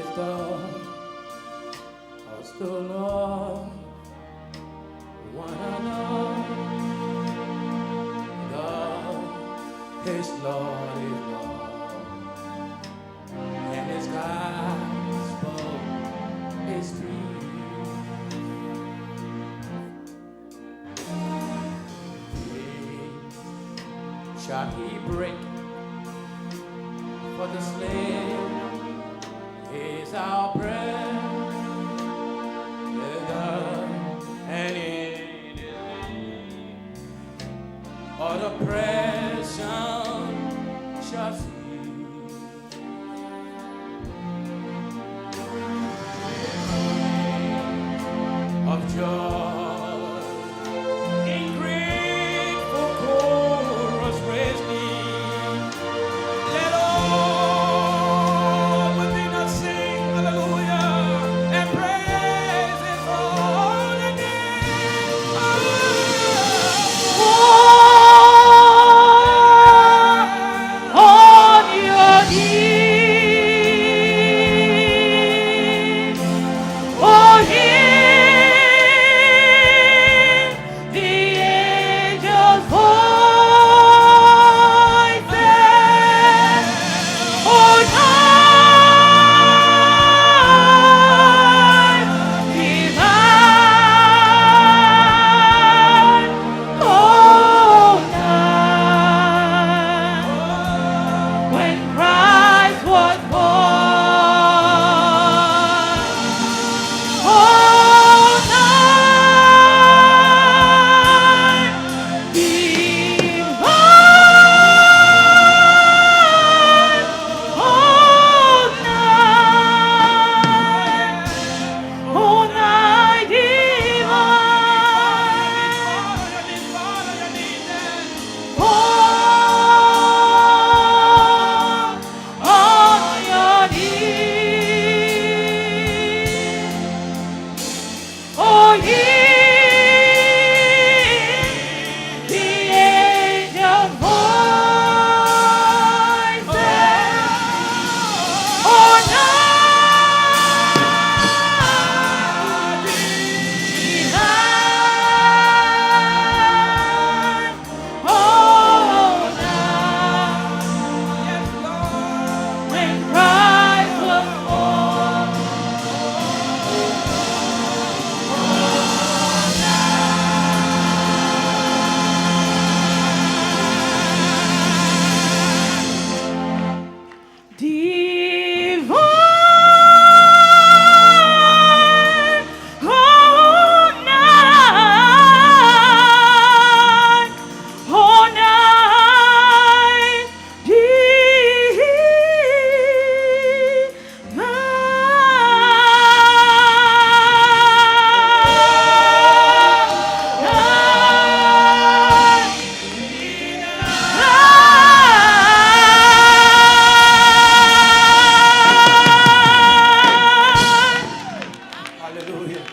lift up us the Lord, one another. His Lord is Lord, and His gospel is free. Shall He break for the slave is our prayer, and in all the oppression shall cease. Of joy in grateful chorus raise me. Let all within us sing hallelujah and praise His holy name. On your knees, oh, hear the angels' voices. Oh, night divine, oh, night when Christ was born. Oh, night divine, oh, night divine, oh, on your knees. Oh, hear the angels' voices. Oh, night divine, oh, night when Christ was born. Divine, oh, night, Hallelujah.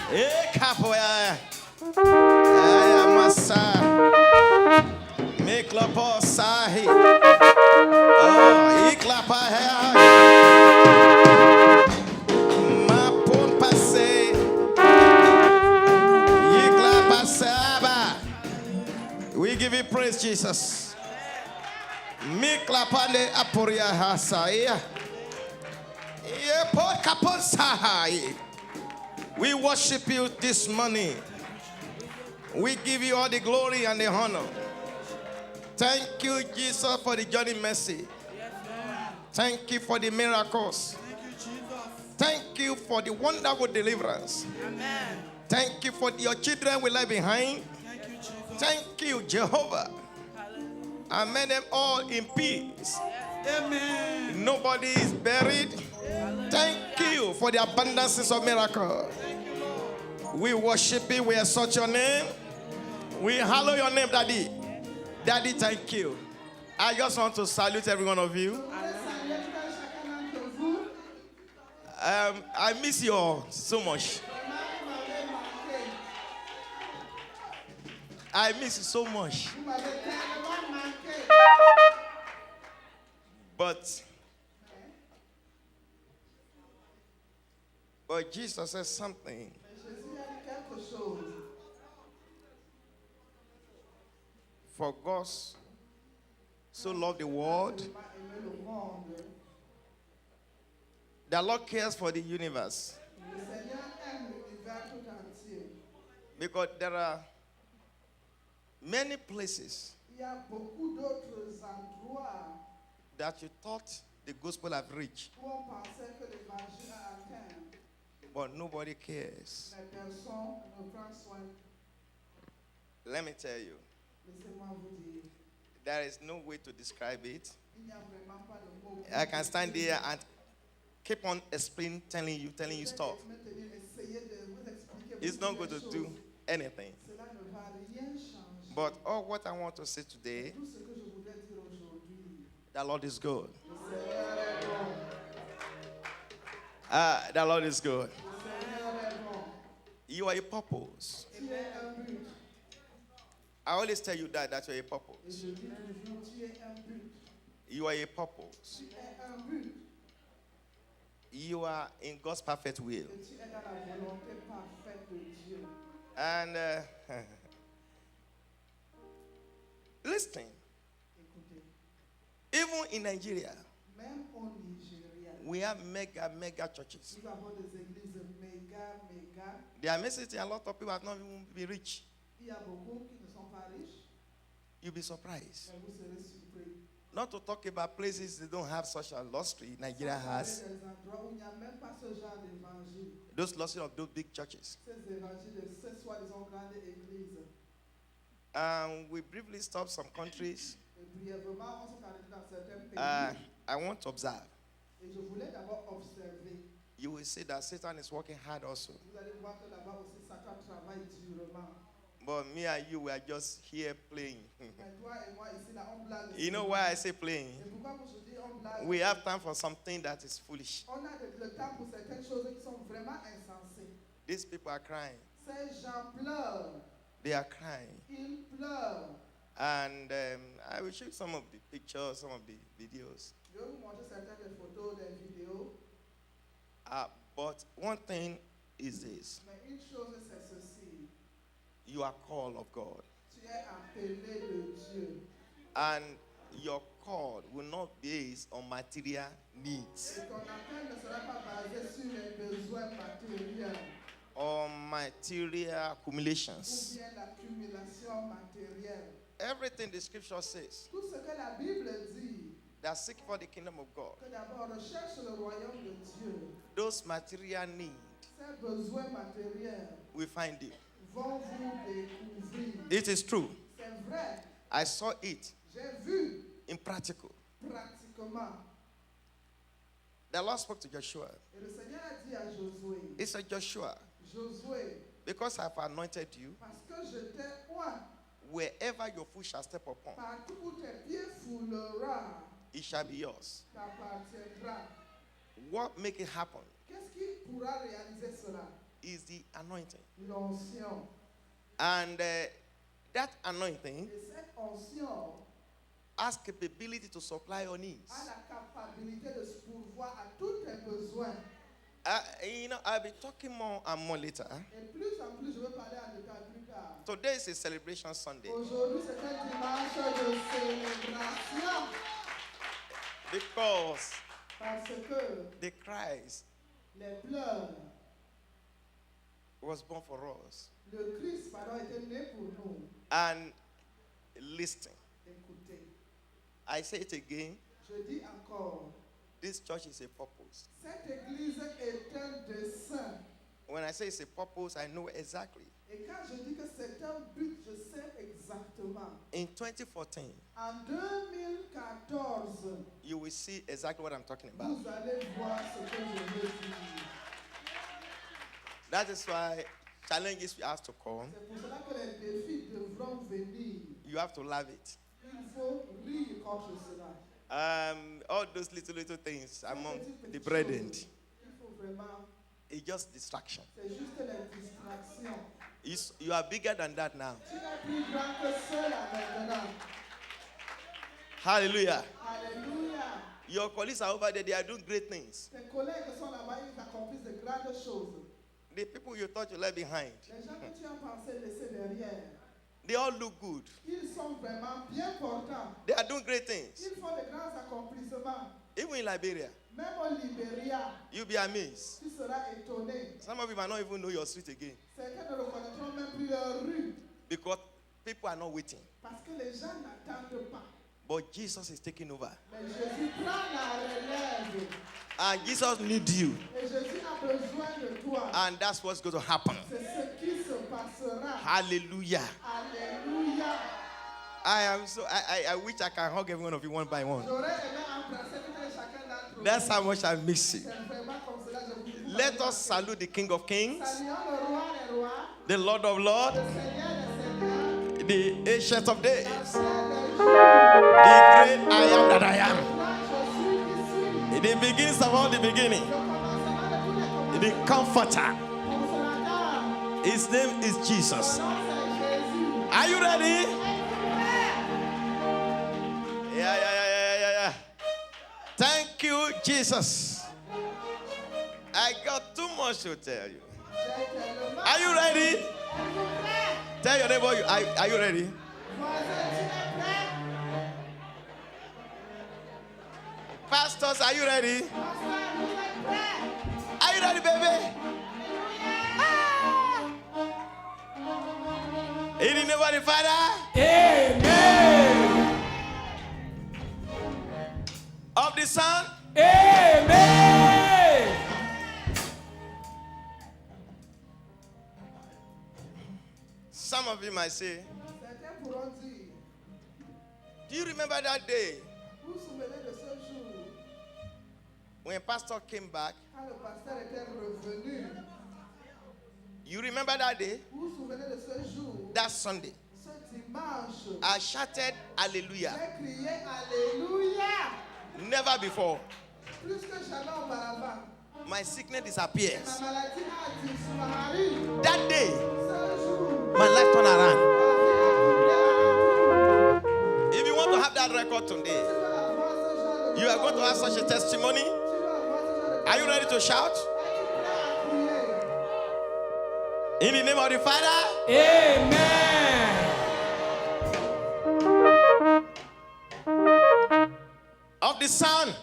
Hallelujah. Capoeira. Ai, amassa. Me clapou, sai. Oh, e clapa, ma pon passei. E clapa, saba. We give you praise, Jesus. Me clapande aporia hasaya. We worship you this morning. We give you all the glory and the honor. Thank you, Jesus, for the journey mercy. Thank you for the miracles. Thank you for the wonderful deliverance. Amen. Thank you for your children we left behind. Thank you, Jehovah. And made them all in peace. Amen. Nobody is buried. Thank you for the abundances of miracles. We worship you. We exalt your name. We hallow your name, Daddy. Daddy, thank you. I just want to salute every one of you. I miss you all so much. I miss you so much. But Jesus says something. For God so loved the world, the Lord cares for the universe. Because there are many places that you thought the gospel have reached, but nobody cares. Let me tell you, there is no way to describe it. I can stand there and keep on explaining, telling you stuff. It's not going to do anything. But all what I want to say today, the Lord is good. The Lord is good. You are a purpose. I always tell you that you're a purpose. You are a purpose. You are in God's perfect will. And listen, even in Nigeria, we have mega churches. There are messages a lot of people have not even been rich. You'll be surprised. Not to talk about places that don't have such a luxury Nigeria has. Those luxury of those big churches. We briefly stopped some countries. I want to observe. You will see that Satan is working hard also. But me and you, we are just here playing. You know why I say playing? We have time for something that is foolish. These people are crying. They are crying. And I will show you some of the pictures, some of the videos. But one thing is this. You are called of God. And your call will not be based on material needs or material accumulations. Everything the scripture says that seek for the kingdom of God, those material needs, we find it. It is true. I saw it in practical. The Lord spoke to Joshua. He said, Joshua, because I have anointed you, wherever your foot shall step upon, it shall be yours. What make it happen is the anointing. And that anointing has capability to supply your needs. I'll be talking more and more later. Today is a celebration Sunday. Because the Christ was born for us. And listen, I say it again. This church is a purpose. When I say it's a purpose, I know exactly. In 2014, you will see exactly what I'm talking about. That is why challenges have to come. C'est pour cela que les défis devront venir. You have to love it. Il faut rire contre cela. All those little things among Petites the choses, brethren, il faut vraiment, it's just distraction. c'est juste les distractions. You are bigger than that now. Tu es plus grand que cela maintenant. Hallelujah. Alléluia. Your colleagues are over there, they are doing great things. Tes collègues sont là-bas, ils accomplissent de grandes choses. The people you thought you left behind, Les gens que tu as pensé laisser derrière, they all look good. ils sont vraiment bien portants. They are doing great things. Ils font de grands accomplissements. Even in Liberia, Même au Libéria, you'll be amazed. tu seras étonné. Some of you might not even know your street again Certains ne reconnaîtront même plus leur rue because people are not waiting. parce que les gens n'attendent pas. But Jesus is taking over. Mais Jésus prend la relève. And Jesus needs you. Et Jésus a besoin de toi. And that's what's going to happen. C'est ce qui se passera. Hallelujah. Alléluia. I wish I can hug every one of you one by one. J'aurais aimé embrasser tout et chacun d'entre vous. That's how much I miss you. C'est vraiment comme cela que je vous Let us salute the King of Kings, Saluons le roi des rois, the Lord of Lords, le Seigneur des seigneurs, the Ancient of Days, l'ancien des jours. the great I am that I am, Moi, je suis qui suis. the beginnings of all the beginning, Le commencement de tous les commencements. the Comforter. Consolateur. His name is Jesus. Son nom, c'est Jésus. Are you ready? Yeah. Thank you, Jesus. I got too much to tell you. J'ai tellement- Are you ready? Êtes-vous prêts? Tell your neighbor, are you ready? Voisin, tu es prêt? Pastors, are you ready? Pasteur, vous êtes prêts? Are you ready, baby? In the name of the Father, Amen. of the Son, Amen. some of you might say, Certains pourront dire, do you remember that day vous vous souvenez de ce jour when Pastor came back? quand le pasteur était revenu? You remember that day? Vous vous souvenez de ce jour, That Sunday. ce dimanche? I shouted hallelujah. J'ai crié Alléluia, Never before. plus que jamais auparavant. My sickness disappears. Ma maladie a disparu. That day, Ce jour, my life turned around. ma vie a tourné à If you want to have that record Tu today, vas avoir ce genre de you are going to have such a testimony. Tu vas avoir ce genre de Are you ready to shout? Es-tu prêt à crier? In the name of the Father, Amen. of the Son,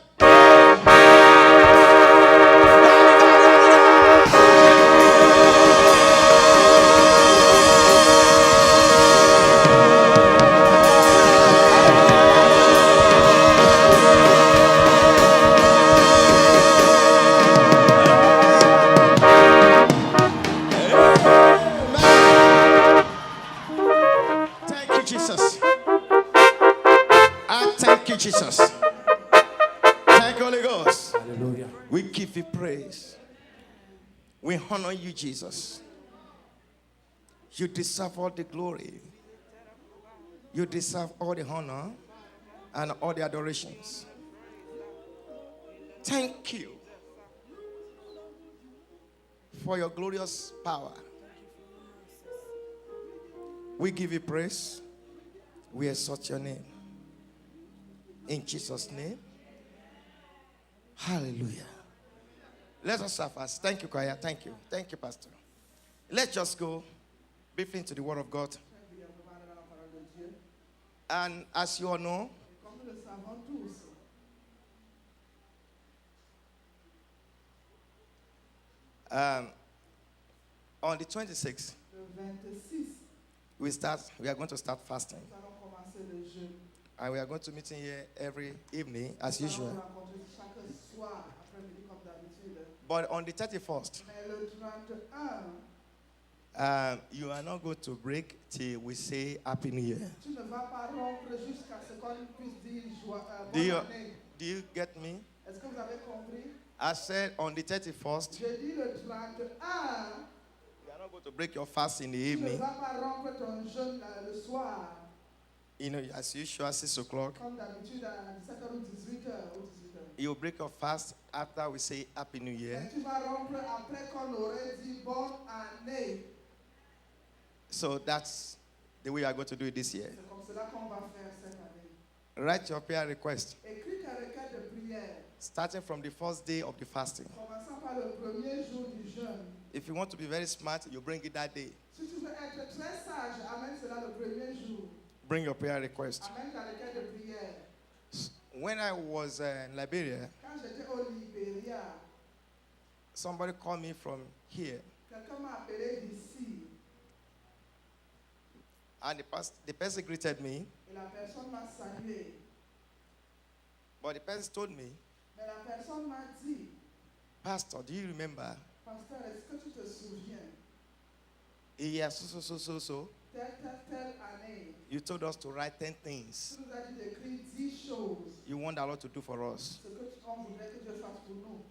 thank you, Jesus. And thank you, Jesus. Thank you, Holy Ghost. Hallelujah. We give you praise. We honor you, Jesus. You deserve all the glory. You deserve all the honor and all the adorations. Thank you for your glorious power. We give you praise. We exalt your name. In Jesus' name. Hallelujah. Let us have us. Thank you, choir. Thank you. Thank you, Pastor. Let's just go briefly into the Word of God. And as you all know, Comme nous le savons tous, on the 26th, le 26, we are going to start fasting. nous allons commencer le jeûne. And we are going to meet in here every evening, as Nous allons nous usual. rencontrer chaque soir, après-midi comme d'habitude. But on the 31st, Mais le 31, you are not going to break till we say Happy New Year. tu ne vas pas rompre jusqu'à ce qu'on puisse dire Do bonne you, année. do you get me? Est-ce que vous avez compris? I said on the 31st, Je dis le 31, we are not going to break your fast in the Tu ne evening. vas pas rompre ton jeûne le soir, You know, as usual, 6 o'clock. comme d'habitude à 17h ou 18h. You will break your fast after we say Happy New Year. Mais tu vas rompre après qu'on aurait dit bonne année. So that's the way you are going to do it this year. C'est comme cela qu'on va faire cette année. Write your prayer request, Écris ta requête de prière, starting from the first day of the fasting. commençant par le premier jour du jeûne. If you want to be very smart, you bring it that day. Si tu veux être très sage, amène cela le premier jour. Bring your prayer request. Amène ta requête de prière. When I was in Liberia, Quand j'étais au Libéria, somebody called me from here, quelqu'un m'a appelé d'ici and the person greeted me, et la personne m'a salué. but the person told me, Mais la personne m'a dit, Pastor, do you remember? Pasteur, est-ce que tu te souviens, Yeah, so. telle année, You told us to write 10 things tu nous as dit d'écrire 10 choses, you want the Lord to do for us. ce que on voudrait que Dieu fasse pour nous.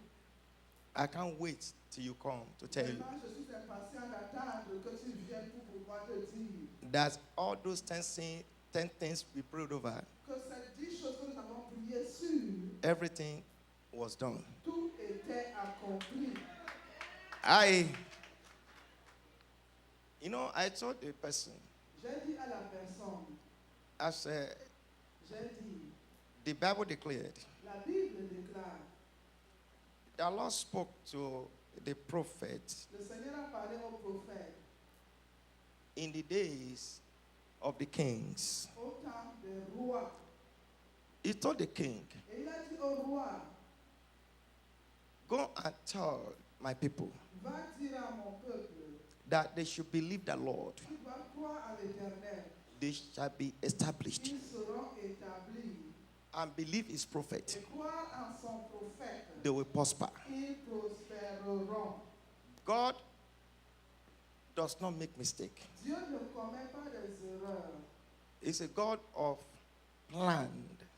I can't wait till you come to tell you Maintenant, je suis impatient d'attendre que tu viennes pour pouvoir te dire that all those 10 things we prayed over, que ces 10 choses que nous avons priées sur, everything was done. tout était accompli. I told the person, J'ai dit à la personne, I said, j'ai dit, the Bible declared, la Bible déclare, the Lord spoke to the prophet le Seigneur a parlé au prophète in the days of the kings. au temps des rois. He told the king, Et il a dit au roi, go and tell my people va dire à mon peuple, that they should believe the Lord. ils doivent croire à l'Éternel. They shall be established, Ils seront établis. and believe his prophet. Et croire en son prophète. They will prosper. Ils prospéreront. God does not make mistake. Dieu ne commet pas des erreurs. He's a God of plan.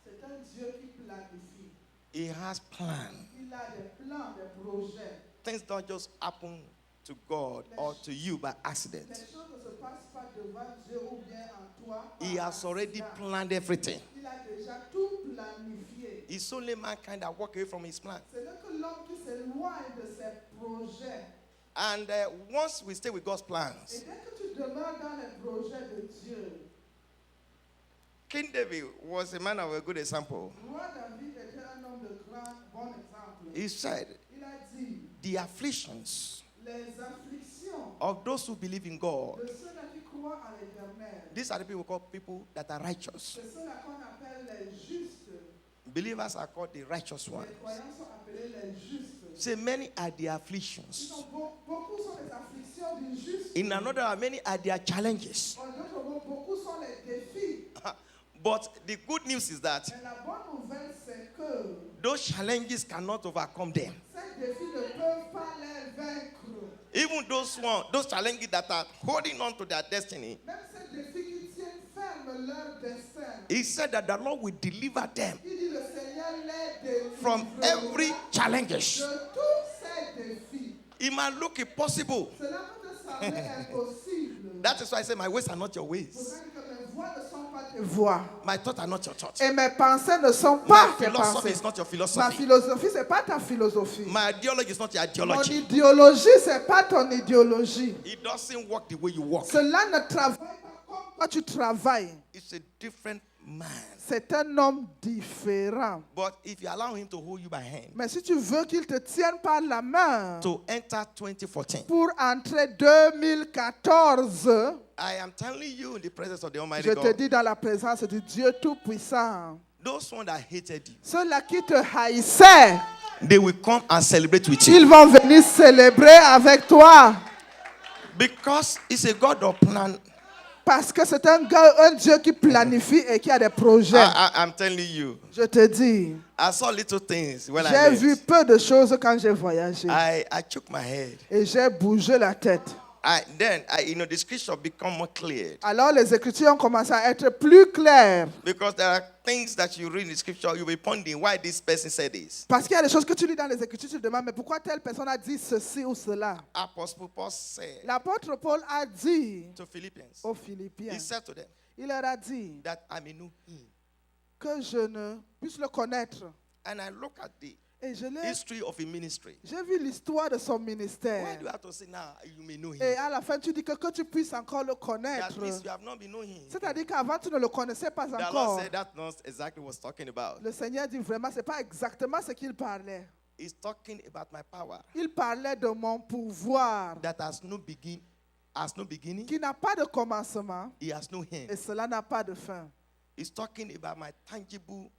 C'est un Dieu qui planifie. He has plan. Il a des plans, des projets. Things don't just happen to God or to you by accident. Les choses ne se passent pas devant Dieu ou bien en toi. par He has already accident. planned everything. Il a déjà tout planifié. It's only mankind that walk away from his plan. Ce n'est que l'homme qui s'éloigne de ses projets. And once we stay with God's Et plans, dès que tu demeures dans les projets de Dieu, King David was a man of a good example. Roi David était un homme de grand, bon exemple. He said, Il a dit, the afflictions les afflictions of those who believe in God, de ceux-là qui croient à l'Éternel, these are the people we call people that are righteous. c'est ceux-là qu'on appelle les justes. Believers are called the righteous ones. Les croyants sont appelés les justes. Say many are the Ils afflictions. sont beaucoup sont les afflictions du juste. In another, many are their challenges. En d'autres mots, beaucoup sont les défis. But the good news is that Mais la bonne nouvelle, c'est que those challenges cannot overcome them. ces défis ne peuvent pas les vaincre. Even those challenges that are holding on to their destiny, Même ces défis qui tiennent ferme leur destin. he said that the Lord will deliver them Il dit le Seigneur les délivrera from every challenge. de tous ces défis. It might look impossible. Cela peut te sembler impossible. That is why I say my ways are not your Pour ways. ça que mes voix ne sont pas tes voix. My thoughts are not your thoughts. Et mes pensées ne sont pas My tes philosophy pensées. is not your Ma philosophy. philosophie, c'est pas ta philosophie. My ideology is not your Mon ideology. idéologie, c'est pas ton idéologie. It doesn't work the way you work. Cela ne travaille pas comme toi tu travailles. It's a different man. C'est un homme différent. But if you allow him to hold you by hand Mais si tu veux qu'il te tienne par la main to enter 2014, pour entrer 2014, I am telling you in the presence of the Almighty je te God, dis dans la présence du Dieu Tout-Puissant, those ones that hated you, ceux-là qui te haïssaient, they will come and celebrate with you. ils vont venir célébrer avec toi. Because it's a God of plan. Parce que c'est un Dieu qui planifie et qui a des projets. I'm telling you, Je te dis, I saw little things when I j'ai vu left. peu de choses quand j'ai voyagé. I shook my head. Et j'ai bougé la tête. the scripture become more clear. Alors les Écritures ont commencé à être plus claires. Because there are things that you read in the scripture, you'll be pondering why this person said this. Parce qu'il y a des choses que tu lis dans les Écritures, tu te demandes, mais pourquoi telle personne a dit ceci ou cela? Apostle Paul said L'apôtre Paul a dit to Philippians, aux he Philippiens, said to them il leur a dit that I may know him. que je ne puisse le connaître. And I look at the Et history of a ministry. j'ai vu l'histoire de son Why ministère. do you have to say now you may know him? Et à la fin, tu dis que tu puisses encore le That connaître. means you have not been knowing him. C'est-à-dire qu'avant, tu ne le connaissais pas The Lord encore. said that's not exactly what he's talking about. Le Seigneur dit vraiment, ce n'est pas exactement ce qu'il parlait. He's talking about my power Il parlait de mon pouvoir that has no beginning, qui n'a pas de commencement he has no end. et cela n'a pas de fin. He's talking about my tangible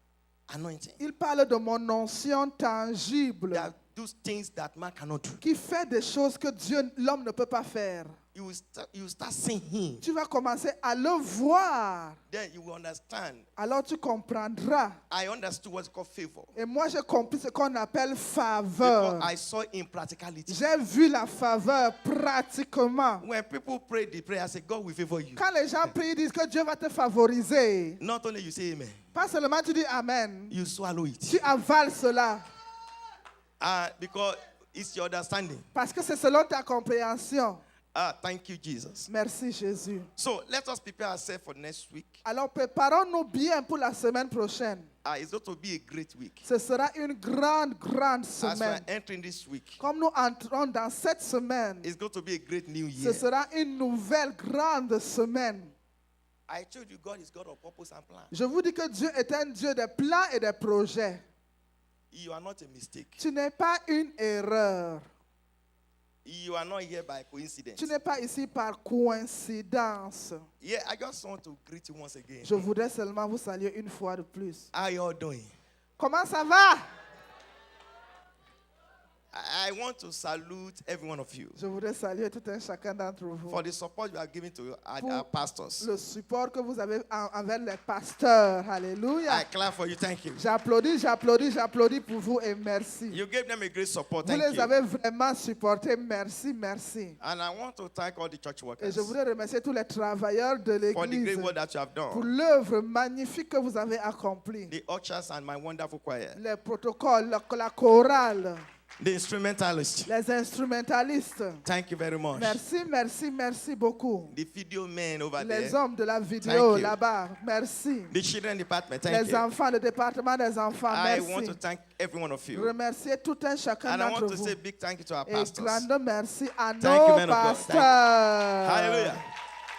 anointing. Il parle de mon onction tangible That those things that man cannot do. qui fait des choses que l'homme ne peut pas faire. You will start seeing him. Tu vas commencer à le voir. Then you will understand. Alors tu comprendras. I understood what's called favor. Et moi, j'ai compris ce qu'on appelle Because faveur. I saw in practicality. J'ai vu la faveur pratiquement. When people pray the prayer, I say, God will favor you. Quand les gens prient, ils disent que Dieu va te favoriser. Not only you say amen, Pas seulement tu dis Amen. you swallow it. Tu avales cela. Because it's your understanding. Parce que c'est selon ta compréhension. Thank you, Jesus. Merci Jésus. So let us prepare ourselves for next week. Alors préparons-nous bien pour la semaine prochaine. It's going to be a great week. Ce sera une grande As we are semaine. entering this week, Comme nous entrons dans cette semaine, it's going to be a great new ce year. sera une nouvelle grande semaine. I told you God is God of purpose and plan. Je vous dis que Dieu est un Dieu de plans et de projets. You are not a mistake. Tu n'es pas une erreur. You are not here by coincidence. Tu n'es pas ici par coïncidence. Yeah, I just want to greet you once again. Je voudrais seulement vous saluer une fois de plus. How you all doing? Comment ça va? I want to salute every one of you Je voudrais saluer tout un chacun d'entre vous. for the support you are giving to our Pour pastors. le support que vous avez envers les pasteurs. Alléluia. I clap for you. Thank you. J'applaudis pour vous et merci. You gave them a great support. Vous Thank les you. avez vraiment supportés. Merci. And I want to thank all the church Et workers je voudrais remercier tous les travailleurs de for the great l'Église work that you have pour done. l'œuvre magnifique que vous avez accomplie. The ushers and my wonderful choir. Les protocoles, la chorale, The instrumentalists. les instrumentalistes. Thank you very much. Merci beaucoup. The video men over Les there. hommes de la vidéo Thank you. là-bas, merci. The children department. Thank Les you. enfants, le département des enfants, I want to merci. thank every one of you. Remercier tout un chacun And I want d'entre to vous. say big thank you to our Et pastors. grande merci à Thank nos you, man of God. Thank you. pasteurs. Hallelujah.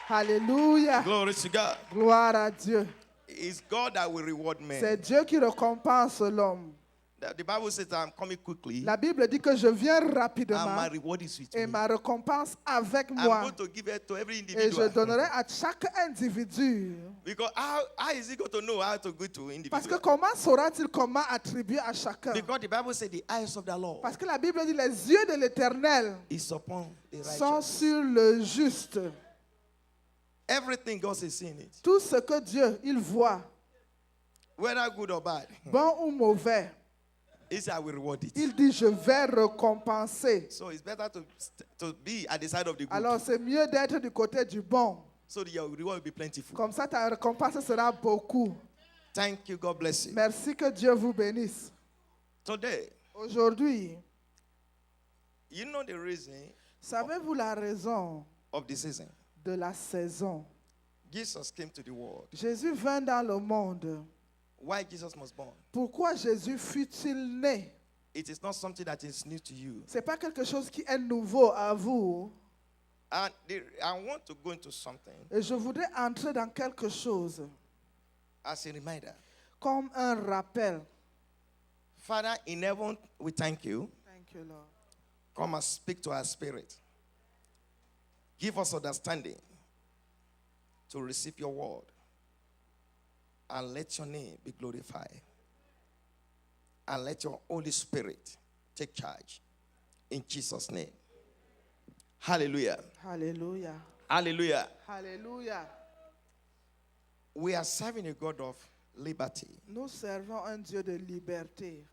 Alléluia. Glory to God. Gloire à Dieu. It's God that will reward men. C'est Dieu qui récompense l'homme. The Bible says I'm coming quickly La Bible dit que je viens and rapidement my reward is with et me. ma récompense avec I'm moi. going to give it to every Et je individual. donnerai à chaque individu. Because how is he going to know how to go to Parce que individual? comment saura-t-il comment attribuer à chacun? Because the Bible says the eyes of the Lord Parce que la Bible dit les yeux de l'Éternel is upon the sont righteous. sur le juste. Everything God is seeing it, Tout ce que Dieu, il voit, whether good or bad, bon ou mauvais, he said I will reward it. il dit je vais récompenser. So it's better to be at the side of the good. Alors c'est mieux d'être du côté du bon. So that your reward will be plentiful. Comme ça ta récompense sera beaucoup. Thank you. God bless you. Merci, que Dieu vous bénisse. Today, Aujourd'hui, you know the reason savez-vous la raison of the season? de la saison? Jesus came to the world. Jésus vint dans le monde. Why Jesus was born? Pourquoi Jésus fut-il né? It is not something that is new to you. Ce n'est pas quelque chose qui est nouveau à vous. And I want to go into something Et je voudrais entrer dans quelque chose as a reminder. comme un rappel. Father in heaven, we thank you. Thank you, Lord. Come and speak to our spirit. Give us understanding to receive your word. And let your name be glorified. And let your Holy Spirit take charge. In Jesus' name. Hallelujah. Hallelujah. Hallelujah. Hallelujah. We are serving a God of liberty. Nous servons un Dieu de liberté.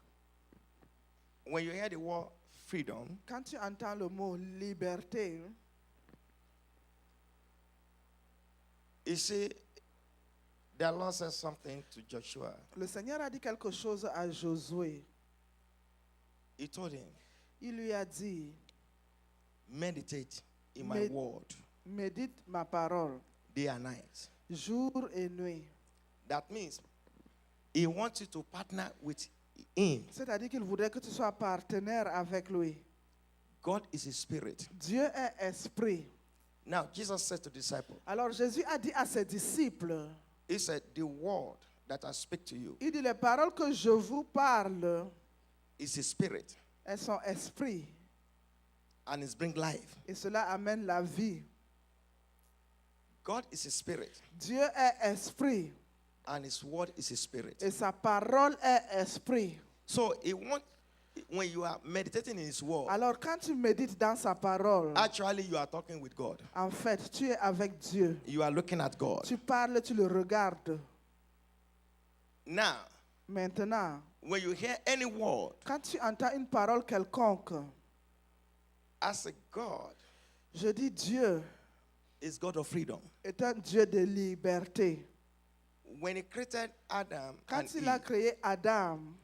When you hear the word freedom, Quand tu entends le mot liberté, You see, the Lord said something to Joshua. Le Seigneur a dit quelque chose à Josué. He told him, Il lui a dit, meditate in my Med- word médite ma parole, day and night. jour et nuit. That means he wants you to partner with him. C'est-à-dire qu'il voudrait que tu sois partenaire avec lui. God is a spirit. Dieu est esprit. Now, Jesus said to the disciples, Alors Jésus a dit à ses disciples, he said, the word that I speak to you il dit, les paroles que je vous parle, is a spirit elles sont esprit. and it brings life. Et cela amène la vie. God is a spirit Dieu est esprit. and his word is a spirit. Et sa parole est esprit. So he wants, when you are meditating in his word, Alors quand tu médites dans sa parole, actually you are talking with God. en fait, tu es avec Dieu. You are looking at God. Tu parles, tu le regardes. Now, Maintenant, when you hear any word, quand tu entends une parole quelconque, as a God je dis Dieu is God of freedom. est un Dieu de liberté. When he created Adam Quand and il a Eve, créé Adam,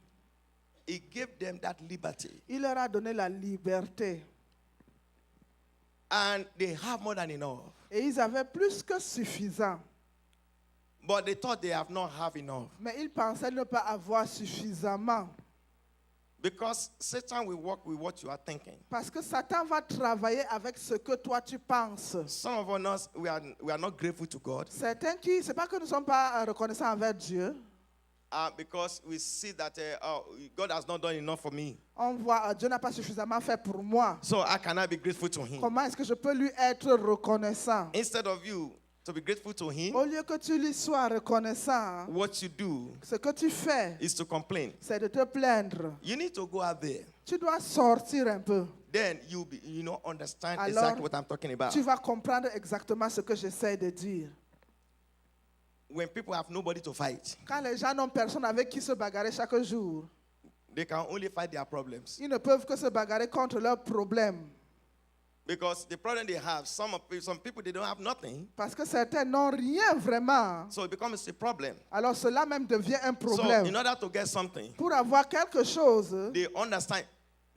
he gave them that liberty. il leur a donné la liberté. And they have more than enough. Et ils avaient plus que suffisant. But they thought they have not have enough. Mais ils pensaient ne pas avoir suffisamment. Because Satan will work with what you are thinking. Parce que Satan va travailler avec ce que toi tu penses. Some of us, we are not grateful to God Certains qui, c'est pas que nous ne sommes pas reconnaissants envers Dieu. because we see that God has not done enough for me. On voit, Dieu n'a pas suffisamment fait pour moi. So I cannot be grateful to him. Comment est-ce que je peux lui être reconnaissant? Instead of you to be grateful to him, Au lieu que tu lui sois reconnaissant, what you do ce que tu fais, is to complain. c'est de te plaindre. You need to go out there. Tu dois sortir un peu. Then you'll be, understand Alors, exactly what I'm talking about. Tu vas comprendre exactement ce que j'essaie de dire. When people have nobody to fight, Quand les gens n'ont personne avec qui se bagarrer chaque jour, they can only fight their problems. ils ne peuvent que se bagarrer contre leurs problèmes. Because the problem they have, some people, they don't have nothing. Parce que certains n'ont rien vraiment. So it becomes a problem. Alors cela même devient un So in problème. order to get something, Pour avoir quelque chose, they understand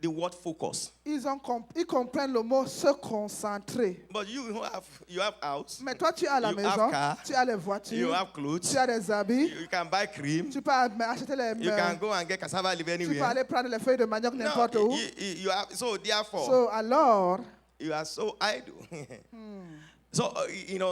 the word focus. ils comprennent le mot se concentrer. But you have house, Mais toi, tu as la You maison, have car, tu as les you voitures, have clothes, tu as des habits, you can buy cream, tu peux acheter les you can go and get cassava live tu peux anywhere. aller prendre les feuilles de manioc No, n'importe où. you have, so therefore, So, alors, you are so idle. So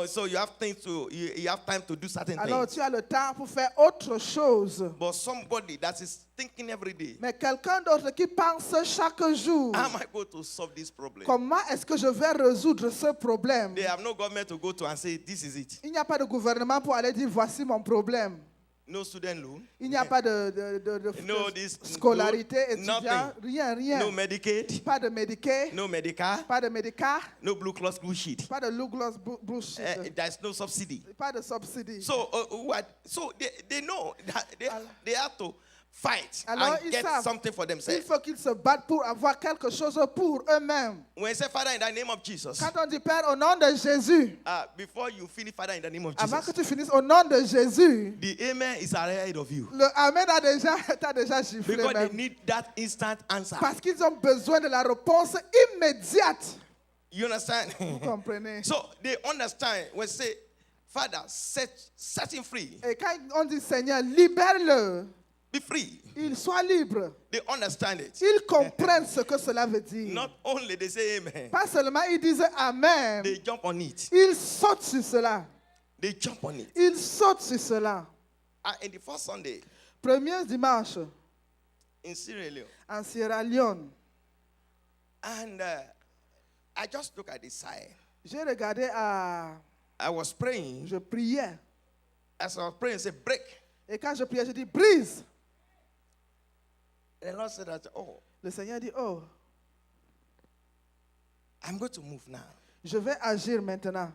so you have things to you have time to do certain alors things. tu as le temps pour faire autre chose. But somebody that is thinking every day, Mais quelqu'un d'autre qui pense chaque jour, how am I going to solve this problem? comment est-ce que je vais résoudre ce problème? They have no government to go to and say this is it. Il n'y a pas de gouvernement pour aller dire voici mon problème. No student loan, Il n'y a pas de no this scolarité, no, étudiant, nothing. rien. No Medicaid, Pas de Medicaid, no Medicare, pas de Medicare, no Blue Cross Blue Sheet. pas de Blue Cross Blue Sheet, There's no subsidy. pas de subsidy. So they know that they have to fight Alors, and ils get savent. something for Il themselves. faut qu'ils se battent pour avoir quelque chose pour eux-mêmes. When I say Father in the name of Jesus, Quand on dit Père au nom de Jésus, before you finish Father in the name of avant que Jesus, tu finisses au nom de Jésus, the amen is ahead of you. le Amen t'a déjà giflé Because they même. need that instant answer. Parce qu'ils ont besoin de la réponse immédiate. You understand? Vous comprenez? So they understand when say, Father, set him free. Et quand on dit Seigneur, libère-le, Be free. il soit libre. They understand it. Ils comprennent ce que cela veut dire. Not only they say amen, Pas seulement ils disent Amen, they jump on it. ils sautent sur cela. They jump on it. Ils sautent sur cela. In the first Sunday Premier dimanche in Sierra Leone, en Sierra Leone, and I just look at the side. j'ai regardé I was praying. je priais. As I was praying, I said, break. Et quand je priais, je dis brise. And the Lord said that, oh, Le Seigneur dit, oh, I'm going to move now. je vais agir maintenant.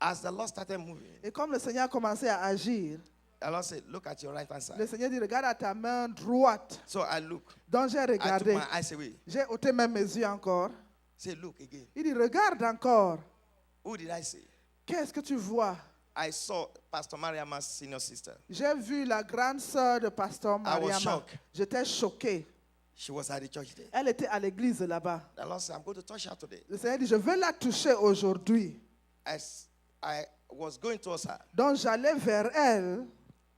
As the Lord started moving, Et comme le Seigneur a commencé à agir, the Lord said, look at your right hand le side. Seigneur dit, regarde à ta main droite. So I look. Donc j'ai I took regardé. my eyes away. J'ai ôté même mes yeux encore. Say, look again. Il dit, regarde encore. Who did I say? Qu'est-ce que tu vois? I saw Pastor Mariama's senior sister. J'ai vu la grande sœur de Pasteur I was Mariama. shocked. J'étais choqué. She was at the church there. Elle était à l'église là-bas. The Lord said, I'm going to touch her today. Le Seigneur dit, je veux la toucher aujourd'hui. As I was going towards her, Donc j'allais vers elle.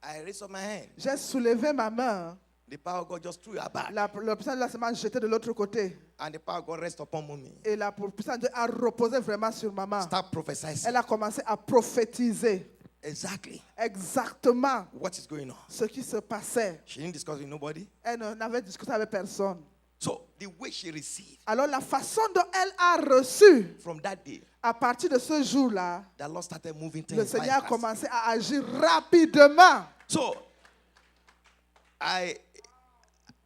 I raised up my hand. J'ai soulevé ma main. The power of God just threw her back. La puissance de la semence jetait de l'autre côté. And the power of God rested upon me. Et la puissance de Dieu a reposé vraiment sur ma main. Start prophesying. Elle a commencé à prophétiser Exactly exactement what is going on. ce qui se passait. She didn't discuss with nobody. Elle n'avait discuté avec personne. So the way she received Alors la façon dont elle a reçu, from that day, à partir de ce jour-là, the Lord started moving le things. Seigneur a fast. commencé à agir rapidement. So I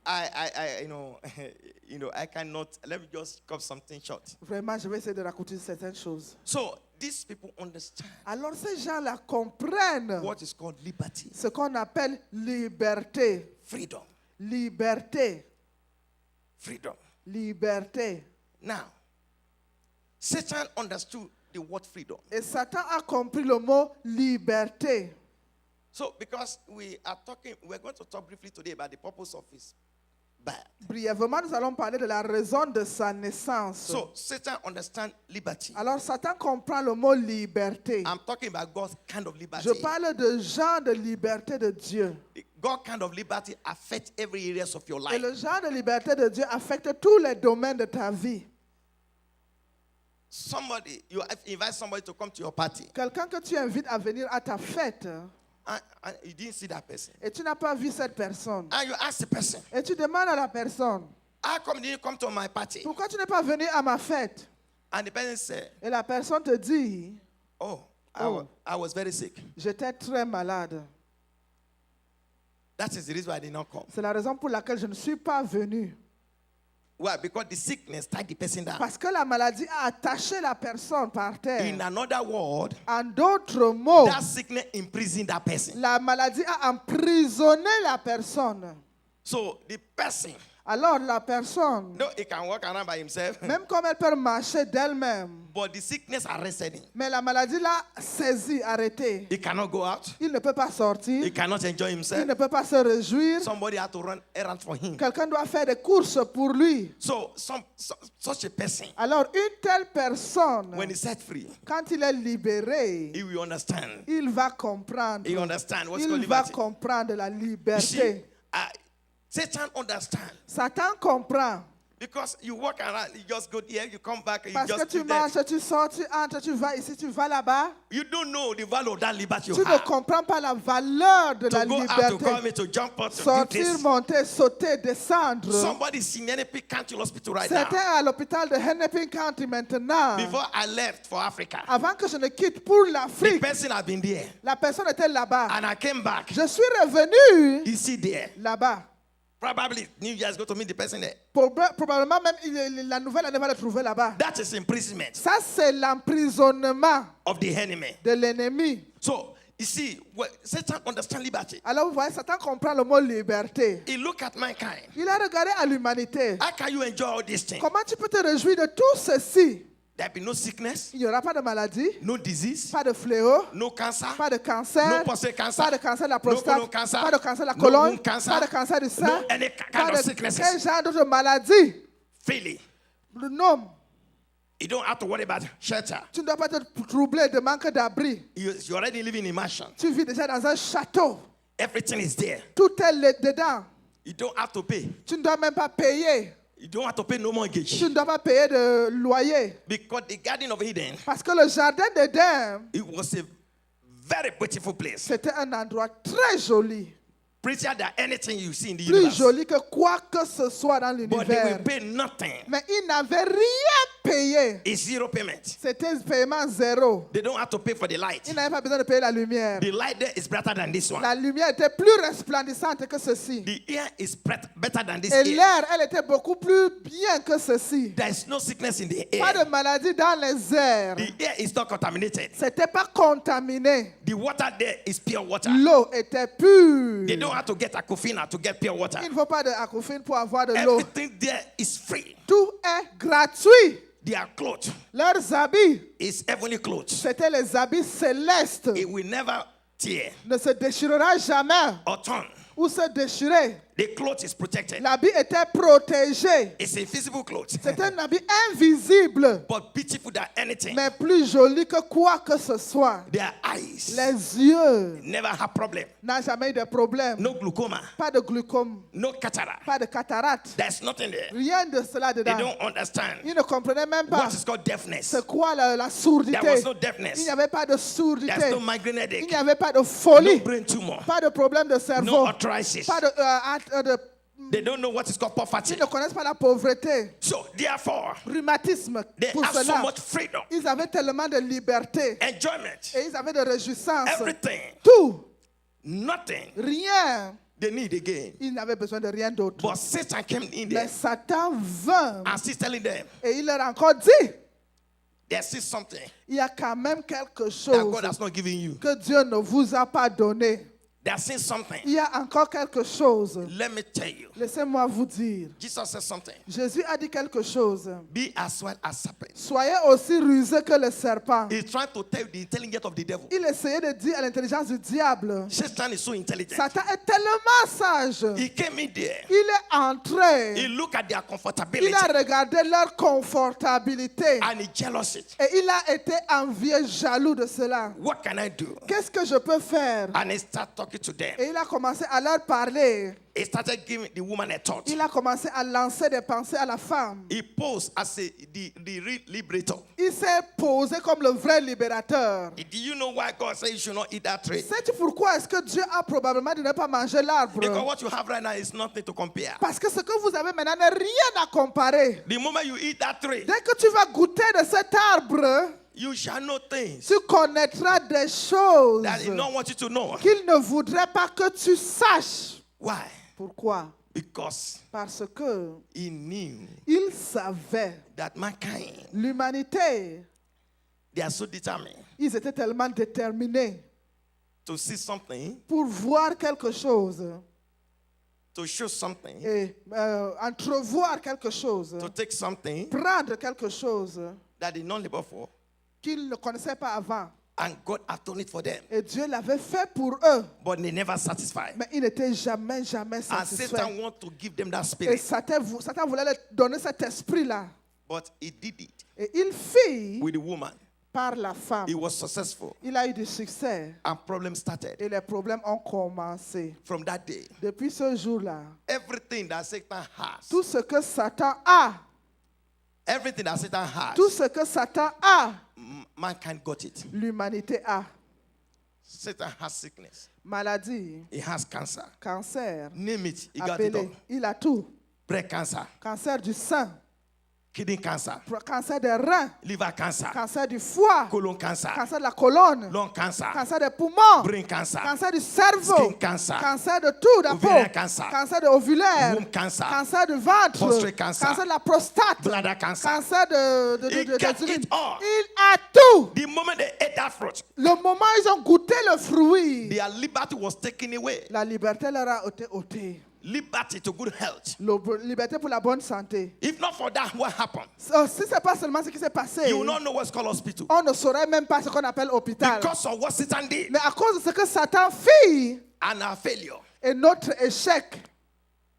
I cannot. Let me just cut something short. Vraiment, je vais essayer de raconter certaines choses. So these people understand Alors ces gens-là comprennent what is called liberty, ce qu'on appelle liberté. freedom, Liberté. freedom. Liberté. Now, Satan understood the word freedom. Et Satan a compris le mot liberté. So, because we're going to talk briefly today about the purpose of his birth. Brièvement, nous allons parler de la raison de sa naissance. So, Satan understands liberty. Alors Satan comprend le mot liberté. I'm talking about God's kind of liberty. Je parle de genre de liberté de Dieu. God kind of liberty affects every areas of your Et life. le genre de liberté de Dieu affecte tous les domaines de ta vie. You invite somebody to come to your party, Quelqu'un que tu invites à venir à ta fête and you didn't see that person. et tu n'as pas vu cette personne. And you ask the person, Et tu demandes à la personne, how come you didn't come to my party? pourquoi tu n'es pas venu à ma fête? And the person said, Et la personne te dit, I was very sick. j'étais très malade. That is the reason why I did not come. C'est la raison pour laquelle je ne suis pas venu. Why? Because the sickness tied the person down. Parce que la maladie a attaché la personne par In terre. another word, En d'autres mots, that sickness imprisoned that person. la maladie a emprisonné la personne. So the person, Alors la personne, no, he can walk around by himself, même comme elle peut marcher d'elle-même, but the sickness arrested him. mais la maladie l'a saisi, arrêté. He cannot go out. Il ne peut pas sortir. He cannot enjoy Il himself. ne peut pas se réjouir. Somebody had to run errands for him. Quelqu'un doit faire des courses pour lui. So such a person, Alors une telle personne, when he's set free, quand il est libéré, he will understand. il va comprendre. He understand what's called Il va liberty. comprendre la You liberté. see, Satan understands. Satan comprend. Because you walk around, you just go there, you come back, and you Parce que just tu do that. marches, tu sors, tu entres, tu vas ici, tu vas là-bas. You don't know the value of that liberty you Tu ne have. comprends pas la valeur de la To go out to call liberté. me to jump out to do Sortir, this. monter, sauter, descendre. Somebody's in any County Hospital right now. C'était à l'hôpital de Hennepin County maintenant. Before I left for Africa, Avant que je ne quitte pour the l'Afrique, person had been there, la personne était là-bas. and I came back. Je suis revenu He's still there. là-bas. Probably New Year's go to meet the person there. Probablement même la nouvelle année va le trouver là-bas. That is imprisonment Ça, c'est l'emprisonnement of the enemy. de l'ennemi. So you see, Satan understands liberty. Alors vous voyez, Satan comprend le mot liberté. He look at mankind. Il a regardé à l'humanité. How can you enjoy all these things? Comment tu peux te réjouir de tout ceci? There be no sickness, Il n'y aura pas de maladie, no disease, pas de fléau, no cancer, pas de cancer, no prostate cancer, pas de cancer de la no prostate, colon cancer, pas de cancer de la no colonne, wound cancer, pas de cancer du sein, no any kind pas of de sicknesses. quel genre d'autre maladie. Freely. Non, You don't have to worry about shelter. tu ne dois pas te troubler de manque d'abri. You're already living in mansion. Tu vis déjà dans un château. Everything is there. Tout est dedans. You don't have to pay. Tu ne dois même pas payer. You don't have to pay no mortgage. Tu ne dois pas payer de loyer. Because the Garden of Eden, Parce que le jardin d'Éden, it was a very beautiful place. c'était un endroit très joli. Prettier than anything you see in the Plus universe. joli que quoi que ce soit dans But they l'univers. will pay nothing. Mais ils n'avaient rien payé. It's zero payment. C'était paiement zéro. They don't have to pay for the light. Ils n'avaient pas besoin de payer la lumière. The light there is brighter than this one. La lumière était plus resplendissante que ceci. The air is better than this Et air. l'air, elle était beaucoup plus bien que ceci. There is no sickness in the Pas de air. maladie dans les airs. The air is not contaminated. C'était pas contaminé. The water there is pure water. L'eau était pure. They don't have to get Aquafina to get pure water. Il ne faut pas de aquafine pour avoir de l'eau. Everything there is free. Tout est gratuit. Their clothes Leurs habits, is heavenly clothes. c'était les habits célestes. It will never tear Ne se déchirera jamais or torn. ou se déchirer. The cloth is protected. L'habit était protégé. It's a physical cloth, C'est un habit invisible, but beautiful than anything. mais plus joli que quoi que ce soit. Their eyes Les yeux never have problem. n'ont jamais eu de problème. No glaucoma, Pas de glaucome, no cataract. pas de cataracte. There's nothing there. Rien de cela They dedans. don't understand Ils ne comprenaient même pas what is called deafness. c'est quoi la There sourdité. was no Il deafness. n'y avait pas de There's sourdité. no migraine Il headache. n'y avait pas de No folie. brain tumor. Pas de problème de No cerveau. arthritis. Pas de They don't know what is called poverty. ils ne connaissent pas la pauvreté. So therefore, Rhumatisme. they Pour have so cela, much freedom, ils avaient tellement de liberté. enjoyment, Et ils avaient de réjouissance. everything, Tout. nothing Rien. they need again. Ils n'avaient besoin de rien d'autre. But Satan came in Mais there Satan vint and still telling them et il leur a encore dit, there's still something il y a quand même quelque that chose God has not given you. que Dieu ne vous a pas donné. There's still something. Il y a encore quelque chose. Let me tell you. Laissez-moi vous dire. Jesus said something. Jésus a dit quelque chose. Be as well as serpent. Soyez aussi rusés que le serpent. He's trying to tell you the intelligence of the devil. Il essayait de dire à l'intelligence du diable. Satan is so intelligent. Satan est tellement sage. He came in there. Il est entré. He looked at their Il comfortability a regardé leur confortabilité. and he jealous it. Et il a été envié, jaloux de cela. What can I do? Qu'est-ce que je peux faire? And he started talking to them. Et il a commencé à leur parler. He started giving the woman a thought. Il a commencé à lancer des pensées à la femme. He posed as the real liberator. Il s'est posé comme le vrai libérateur. Do you know why God said you should not eat that tree? Sais-tu pourquoi est-ce que Dieu a probablement de ne pas manger Because l'arbre? what you have right now is nothing to compare. Parce que ce que vous avez maintenant n'est rien à comparer. The moment you eat that tree, Dès que tu vas goûter de cet arbre, you shall know things tu connaîtras des choses that he don't want you to know. qu'il ne voudrait pas que tu saches. Why? Pourquoi? Because Parce que he knew il savait, that mankind, l'humanité, they are so determined ils étaient tellement déterminés to see something, pour voir quelque chose to show something, et entrevoir quelque chose, to take something prendre quelque chose that they don't labor for, qu'ils ne connaissaient pas avant. and God has done it for them. Et Dieu l'avait fait pour eux, But they never satisfied. mais ils n'étaient jamais And satisfaits. Satan wants to give them that Et spirit. Satan voulait leur donner cet esprit-là. But he did it Et il fit with the woman. par la femme. He was successful. Il a eu du succès And problems started. et les problèmes ont commencé. From that day, Depuis ce jour-là, everything that Satan has, tout ce que Satan a, everything that Satan has, tout ce que Satan a, mankind got it. l'humanité a. Satan has sickness. Maladie, He has cancer. cancer, Name it. He got it all. appelé. Il a tout. Breast cancer, Cancer du sein, kidney cancer, cancer des reins, liver cancer, cancer du foie, colon cancer, cancer de la colonne, lung cancer, cancer des poumons, brain cancer, cancer du cerveau, skin cancer, cancer de tout, de la peau, ovarian cancer, cancer de ovulaire, womb cancer, cancer du ventre, prostate cancer, cancer de la prostate, bladder cancer. cancer He got d'urine. it all. Il a tout. The moment they ate that fruit, Le moment où ils ont goûté le fruit, their liberty was taken away. la liberté leur a été ôtée. Liberty to good health. La liberté pour la bonne santé. If not for that, what happened? Si ce n'est pas seulement ce qui s'est passé, You will not know what's called hospital. on ne saurait même pas ce qu'on appelle hôpital. Because of what Satan did Mais à cause de ce que Satan fit and our failure et notre échec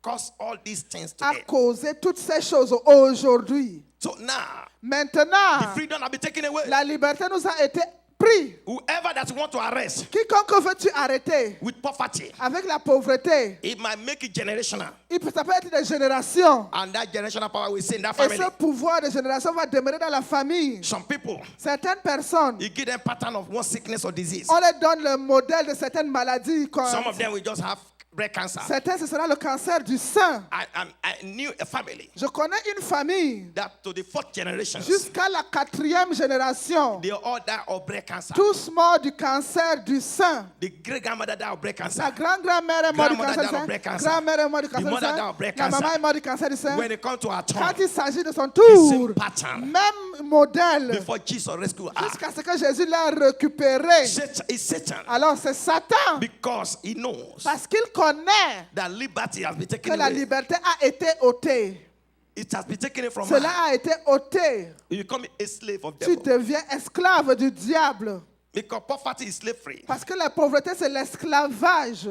caused all these things a today. causé toutes ces choses aujourd'hui. So now, the Maintenant, freedom has been taken away. la liberté nous a été prise. Whoever that want to arrest Quiconque veux-tu arrêter with poverty, avec la pauvreté, it might make it generational. ça peut être des générations. And that generational power will stay in that Et family. ce pouvoir de génération va demeurer dans la famille. Some people, Certaines personnes, you give them pattern of one sickness or disease. on leur donne le modèle de certaines maladies. Some of them will just have breast cancer. Certains, ce sera le cancer du sein. I knew a family Je connais une famille, that to the fourth generation, jusqu'à la 4e génération, they all die of breast cancer. tous morts du cancer du sein. The great grandmother died of breast cancer. La grand-grand-mère est morte du Grandmother cancer du died of sein. breast cancer. Grand-mère est morte du The cancer du mother sein. died of breast La maman cancer. est morte du cancer du sein. When it comes to our Quand turn, il s'agit de son the tour, same pattern. même modèle, Before Jesus rescued her, jusqu'à ce que Jésus l'a récupéré. it's Satan, Alors c'est Satan, because he knows parce qu'il connaît that liberty has been que taken la away. liberté a été ôtée. It has been taken from Cela her. a été ôté. You become a slave of Tu devil. deviens esclave du diable. Because poverty is slavery. Parce que la pauvreté, c'est l'esclavage.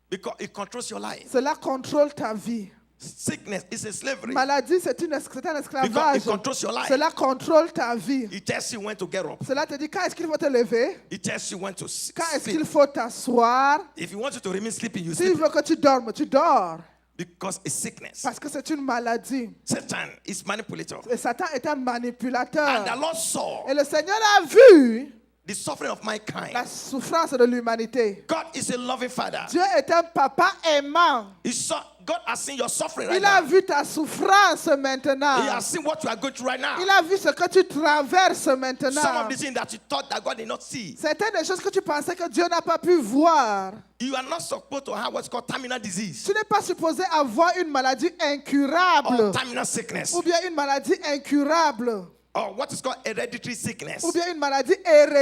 Because it controls your life. Cela contrôle ta vie. Sickness is a slavery. Maladie, c'est un Because esclavage. it controls your life. Cela contrôle ta vie. It tells you when to get up. Cela te dit quand est-ce qu'il faut te lever, It tells you when to quand est-ce sleep. qu'il faut t'asseoir. If you want you to remain sleeping, you Si tu sleep. veux que tu dormes, tu dors. Because it's sickness. Parce que c'est une maladie. Satan is manipulator. Et Satan est un manipulateur. And the Lord saw Et le Seigneur a vu the suffering of mankind. la souffrance de l'humanité. God is a loving father. Dieu est un papa aimant. He saw, God has seen your suffering right Il a now. vu ta souffrance maintenant. He has seen what you are going through right now. Il a vu ce que tu traverses Some maintenant. of the things that you thought that God did not see. Certaines des choses que tu pensais que Dieu n'a pas pu voir. You are not supposed to have what's called terminal disease Tu n'es pas supposé avoir une maladie or incurable. terminal sickness Ou bien une maladie incurable. or what is called hereditary sickness. Ou bien une maladie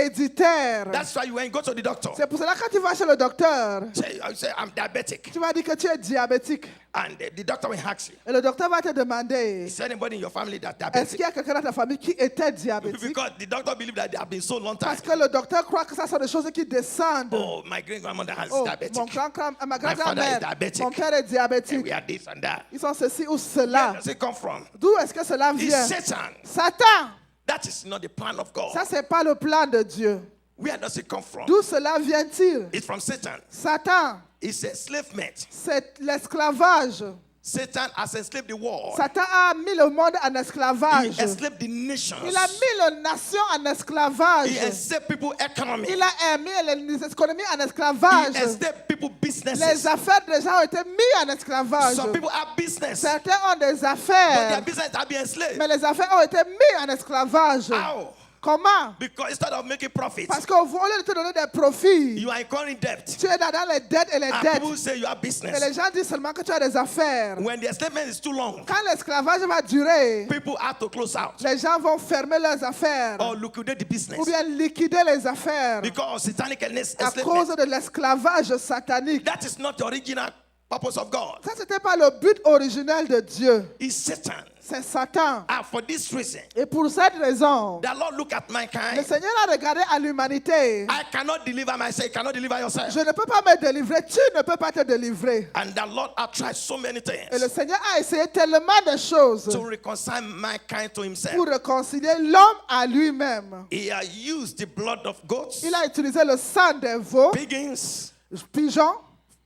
héréditaire. That's why when you go to the doctor, C'est pour cela que quand tu vas chez le docteur, you say I'm diabetic, tu vas dire que tu es diabétique. and the doctor will ask you, Et le docteur va te demander, is there anybody in your family that's est-ce qu'il diabetic? y a quelqu'un dans ta famille qui était diabétique? Because the doctor believes that they have been so long time. Parce que le docteur croit que ça sont des choses qui descendent. Oh, my great grandmother has Oh, diabetic. ma My father is grand-mère, diabetic. mon père est And diabétique. we are this and that. Ils sont ceci ou Where cela. does it come from? D'où est-ce que cela It's vient? Satan. Satan. That is not the plan of God. Ça, c'est pas le plan de Dieu. Where does it come from? D'où cela vient-il? It's from Satan. Satan, It's a slave mate. c'est l'esclavage. Satan has enslaved the world. Satan a mis le monde en He esclavage. enslaved the nations. Il a mis les nations en esclavage. He enslaved people economy. Il a mis les économies en He esclavage. enslaved people Les businesses. affaires des gens ont été mises en esclavage. Some people have business, but Certains ont des their affaires, business have been enslaved. mais les affaires ont été mises en esclavage. How? Comment? Because instead of making profit, Parce qu'au lieu de te donner des profits, you are incurring debt. tu es dans les dettes et les And dettes. people say you have Et business. les gens disent seulement que tu as des affaires. When the enslavement is too long, Quand l'esclavage va durer, people have to close out les gens vont fermer leurs affaires or liquidate the business ou bien liquider les affaires because of satanic à enslavement. cause de l'esclavage satanique. That is not the original purpose of God. Ça, c'était pas le but originel de Dieu. It's Satan. C'est Satan. And for this reason, Et pour cette raison, the Lord look at le mankind. Seigneur a regardé à l'humanité. I cannot deliver myself. You cannot deliver yourself. Je ne peux pas me délivrer, tu ne peux pas te délivrer. And the Lord has tried so many Et le things Seigneur a essayé tellement de choses to reconcile mankind to himself. pour réconcilier l'homme à lui-même. He has used the blood of goats, Il a utilisé le sang des veaux, pigeons, pigeons,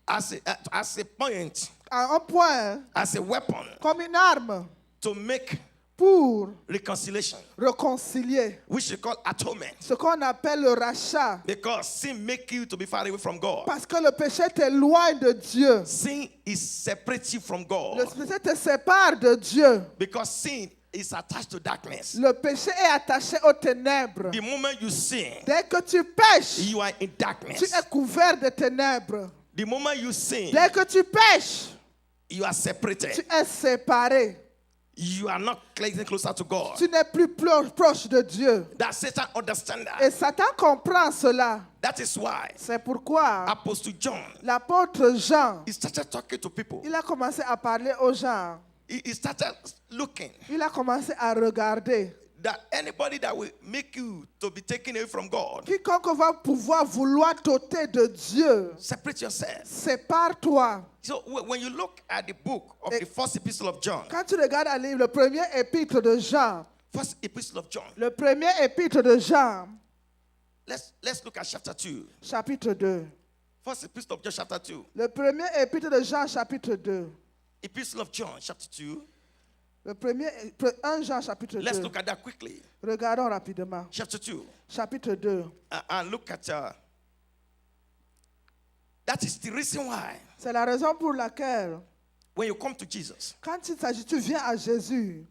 as a point, à un point, as a weapon comme une arme, to make pour reconciliation, réconcilier which we call atonement. ce qu'on appelle le rachat. Because sin make you to be far away from God. Parce que le péché t'éloigne de Dieu. Sin is separate you from Le God. péché te sépare de Dieu. Because sin is attached to darkness. Le péché est attaché aux ténèbres. The moment you sin, Dès que tu pêches, you are in tu darkness. es couvert de ténèbres. The moment you sin, Dès que tu pêches, you are tu separated. es séparé. You are not closer to God. Tu n'es plus proche de Dieu. That Satan understands Et that. Satan comprend cela. That is why C'est pourquoi Apostle John, l'apôtre Jean, he started talking to people. il a commencé à parler aux gens. He started looking Il a commencé à regarder. that anybody that will make you to be taken away from God, Quiconque va pouvoir vouloir t'ôter de Dieu, separate yourself. sépare-toi. So when you look at the book of the first epistle of John, Quand tu regardes un livre, le premier épître de Jean, first epistle of John, le premier épître de Jean, let's look at chapter 2. chapitre 2. First epistle of John, chapter 2. Le premier épître de Jean, chapitre 2. Epistle of John, chapter 2. Le premier, 1 Jean, chapitre Let's 2. look at that quickly. Regardons rapidement. Chapter 2. Chapitre 2. And look at that is the reason why C'est la raison pour laquelle, when you come to Jesus, quand il s'agit, tu viens à Jésus,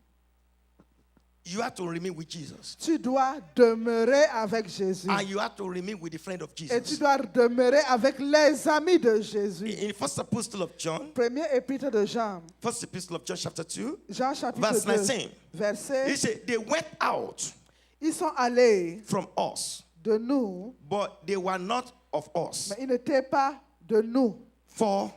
you have to remain with Jesus. tu dois demeurer avec Jésus. And you have to remain with the friend of Et tu Jesus. dois demeurer avec les amis de Jésus. In first epistle of John, Premier épître de Jean, first epistle of John, chapter 2, Jean chapitre verse 2, 19. He verset, said, they went out ils sont allés from us, de nous, but they were not of us. mais ils n'étaient pas de nous. For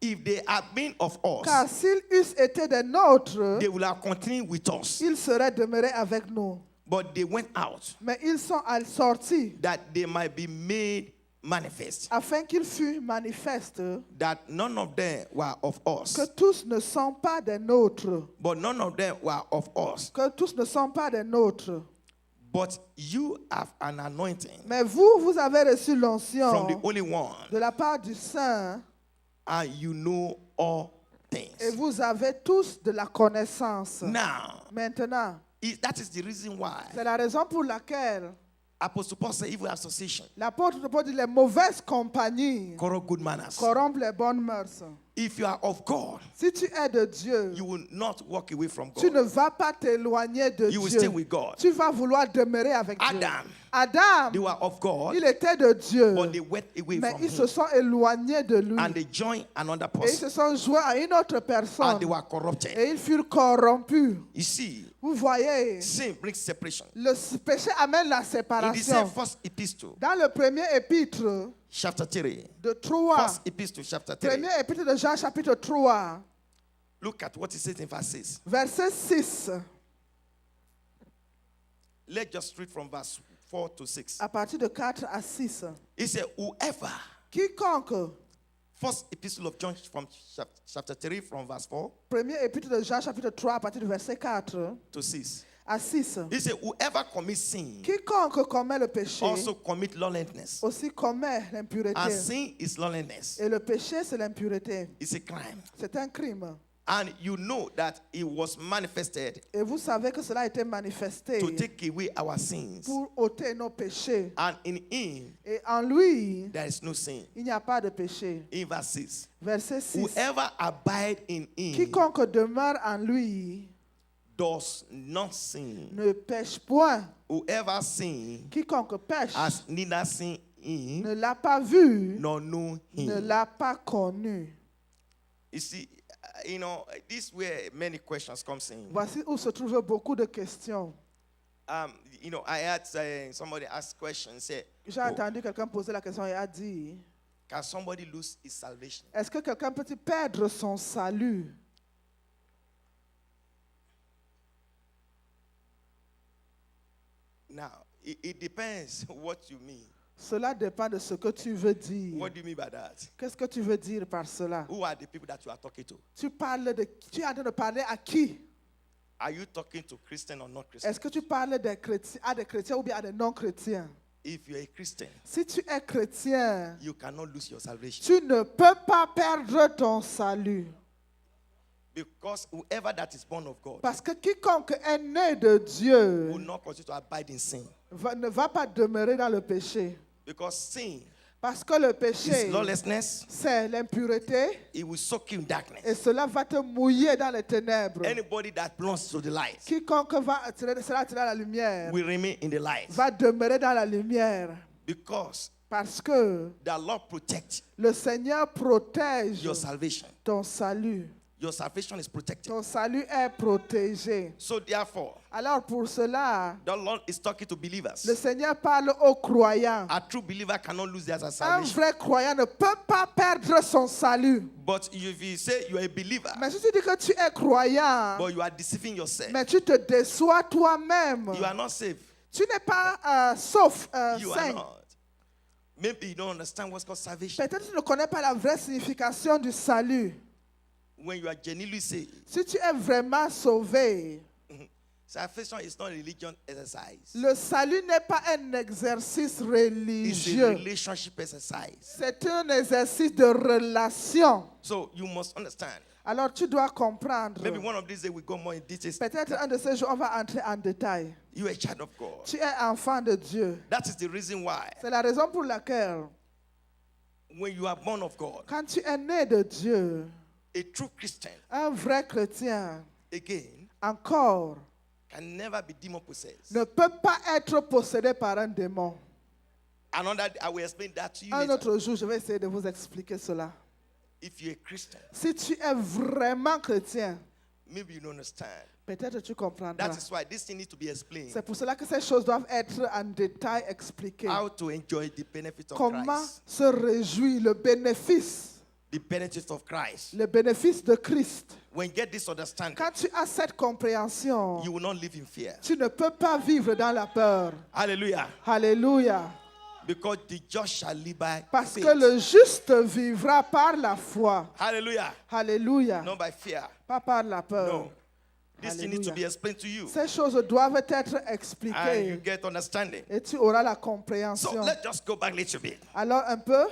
if they had been of us, Car s'ils eussent été des nôtres, they would have continued with us. ils seraient demeurés avec nous. But they went out Mais ils sont sortis that they might be made manifest, afin qu'il fût manifeste that none of them were of us, que tous ne sont pas des nôtres. but none of them were of us. Que tous ne sont pas des nôtres. But you have an anointing Mais vous, vous avez reçu from l'onction the Holy One, de la part du Saint and you know all et things. vous avez tous de la connaissance. Now, Maintenant, that is the reason why c'est la raison pour laquelle Apostle Paul said evil association l'apôtre Paul dit les mauvaises compagnies corrupt good manners. corrompent les bonnes mœurs. If you are of God, Si tu es de Dieu, you will not walk away from tu ne God. vas pas t'éloigner de You will stay Dieu. with God. Tu vas vouloir demeurer avec Dieu. Adam, Adam, they were of God, il était de Dieu, but they went away mais from ils se him, sont éloignés de lui. and they joined another Et ils person, se sont joints à une autre and personne. they were corrupted. Et ils furent corrompus. You see, Vous voyez, sin brings separation. le péché amène la In the séparation. same first epistle, Dans le premier épître chapter 3, de 3, first epistle, chapter 3, premier épître de Jean chapitre 3, look at what it says in verse 6. verset 6, Let's just read from verse 4 to 6. à partir de 4 à 6. It said, whoever, Quiconque, first epistle of John from chapter 3 from verse 4 premier épître de Jean chapitre 3, à partir du verset 4 to 6. à 6. He said, whoever commits sin Quiconque commet le péché also commit lawlessness. aussi commet l'impureté. And sin is lawlessness. Et le péché, c'est l'impureté. It's a crime. C'est un crime. And you know that it was manifested Et vous savez que cela a été manifesté to take away our sins. pour ôter nos péchés. And in him, Et en lui, there is no sin. il n'y a pas de péché. In verse 6, Verset 6. whoever abide in him Quiconque demeure en lui does not sin. ne pêche point. Whoever sin Quiconque pêche has neither seen him ne l'a pas vu, nor know ne him. l'a pas connu. You see, this where many questions comes in. Voici où se trouvent beaucoup de questions. I had somebody ask questions. Say, J'ai entendu quelqu'un poser la question et a dit, can somebody lose his salvation? est-ce que quelqu'un peut perdre son salut? Now, it depends what you mean. Cela dépend de ce que tu veux dire. What do you mean by that? Qu'est-ce que tu veux dire par cela? Who are the people that you are talking to? Tu es en train de parler à qui? Are you talking to Christian or not Christian? Est-ce que tu parles à des chrétiens ou bien à des non-chrétiens? If you're a Christian, Si tu es chrétien, you cannot lose your salvation. tu ne peux pas perdre ton salut. Because whoever that is born of God Parce que quiconque est né de Dieu will not continue to abide in sin. ne va pas demeurer dans le péché. Because sin Parce que le péché, is lawlessness. c'est l'impureté It will soak you in et darkness. cela va te mouiller dans les ténèbres. Anybody that belongs to the light Quiconque sera attiré à la lumière will remain in the light. va demeurer dans la lumière. Because Parce que the Lord protects le Seigneur protège your salvation. ton salut. Your salvation is protected. Ton salut est protégé. So therefore, Alors pour cela, the Lord is talking to le believers. Seigneur parle aux croyants. A true believer cannot lose their Un salvation. vrai croyant ne peut pas perdre son salut. But if you say you are a believer, Mais si tu dis que tu es croyant, but you are deceiving yourself, mais tu te déçois toi-même, you are not safe. tu n'es pas sauf, You are saint. not. Maybe you don't understand what's called salvation. Peut-être que tu ne connais pas la vraie signification du salut. When you are genuinely saved, Si tu es vraiment sauvé, salvation is not a religion exercise. le salut n'est pas un exercice It's a religieux. relationship exercise. C'est un exercice de relation. So you must understand. Alors tu dois comprendre. Maybe one of these days we go more in details. Peut-être un de ces jours, on va entrer en détail. You are a child of God. Tu es enfant de Dieu. That is the reason why C'est la raison pour laquelle, when you are born of God, quand tu es né de Dieu, a true Christian, un vrai chrétien, again, encore, can never be demon possessed. ne peut pas être possédé par un démon. Another, I will explain that to you Un later. autre jour, je vais essayer de vous expliquer cela. If you're a Christian, Si tu es vraiment chrétien, maybe you don't understand. peut-être tu comprendras. That is why this thing needs to be explained. C'est pour cela que ces choses doivent être en détail expliquées. How to enjoy the benefit of Comment Christ. se réjouir le bénéfice the benefits of Christ. le bénéfice de Christ. When you get this understanding, Quand tu as cette compréhension, you will not live in fear. tu ne peux pas vivre dans la peur. Hallelujah. Alléluia. Because the just shall live by Parce faith. que le juste vivra par la foi. Hallelujah. Alléluia. Not by fear. Pas par la peur. No. This thing needs to be explained to you. Ces choses doivent être And you expliquées. get understanding. Et tu auras la So compréhension. let's just go back a little bit. Alors un peu,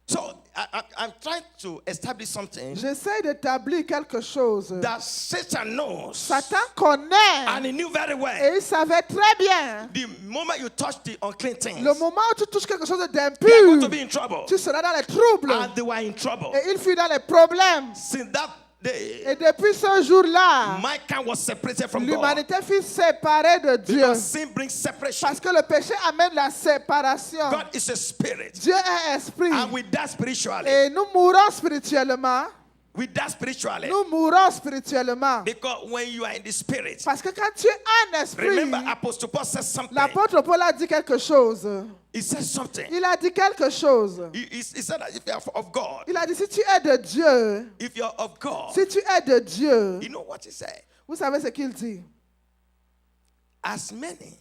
So I'm trying to establish something j'essaie d'établir quelque chose. that Satan knows. Satan connaît. And he knew very Et well. il savait très bien. The moment you touch the unclean things, Le moment où tu touches quelque chose they are going to d'impur, be in trouble. tu seras dans les troubles. And they were in trouble. Et il fut dans les problèmes. Since that day, Et depuis ce jour-là, mankind was separated from God. l'humanité fut séparée de Dieu. Because sin brings separation. Parce que le péché amène la séparation. God is a spirit. Dieu est esprit. And with that spiritually, Et nous mourons spirituellement. with that spiritually, Nous mourons spirituellement. because when you are in the spirit, Parce que quand tu as un esprit, remember Apostle Paul says something. l'apôtre Paul a dit quelque chose. He says something. Il a dit quelque chose. He said that if you are of God, Il a dit, si tu es de Dieu, if you are of God, si tu es de Dieu, you know what he said? vous savez ce qu'il dit? As many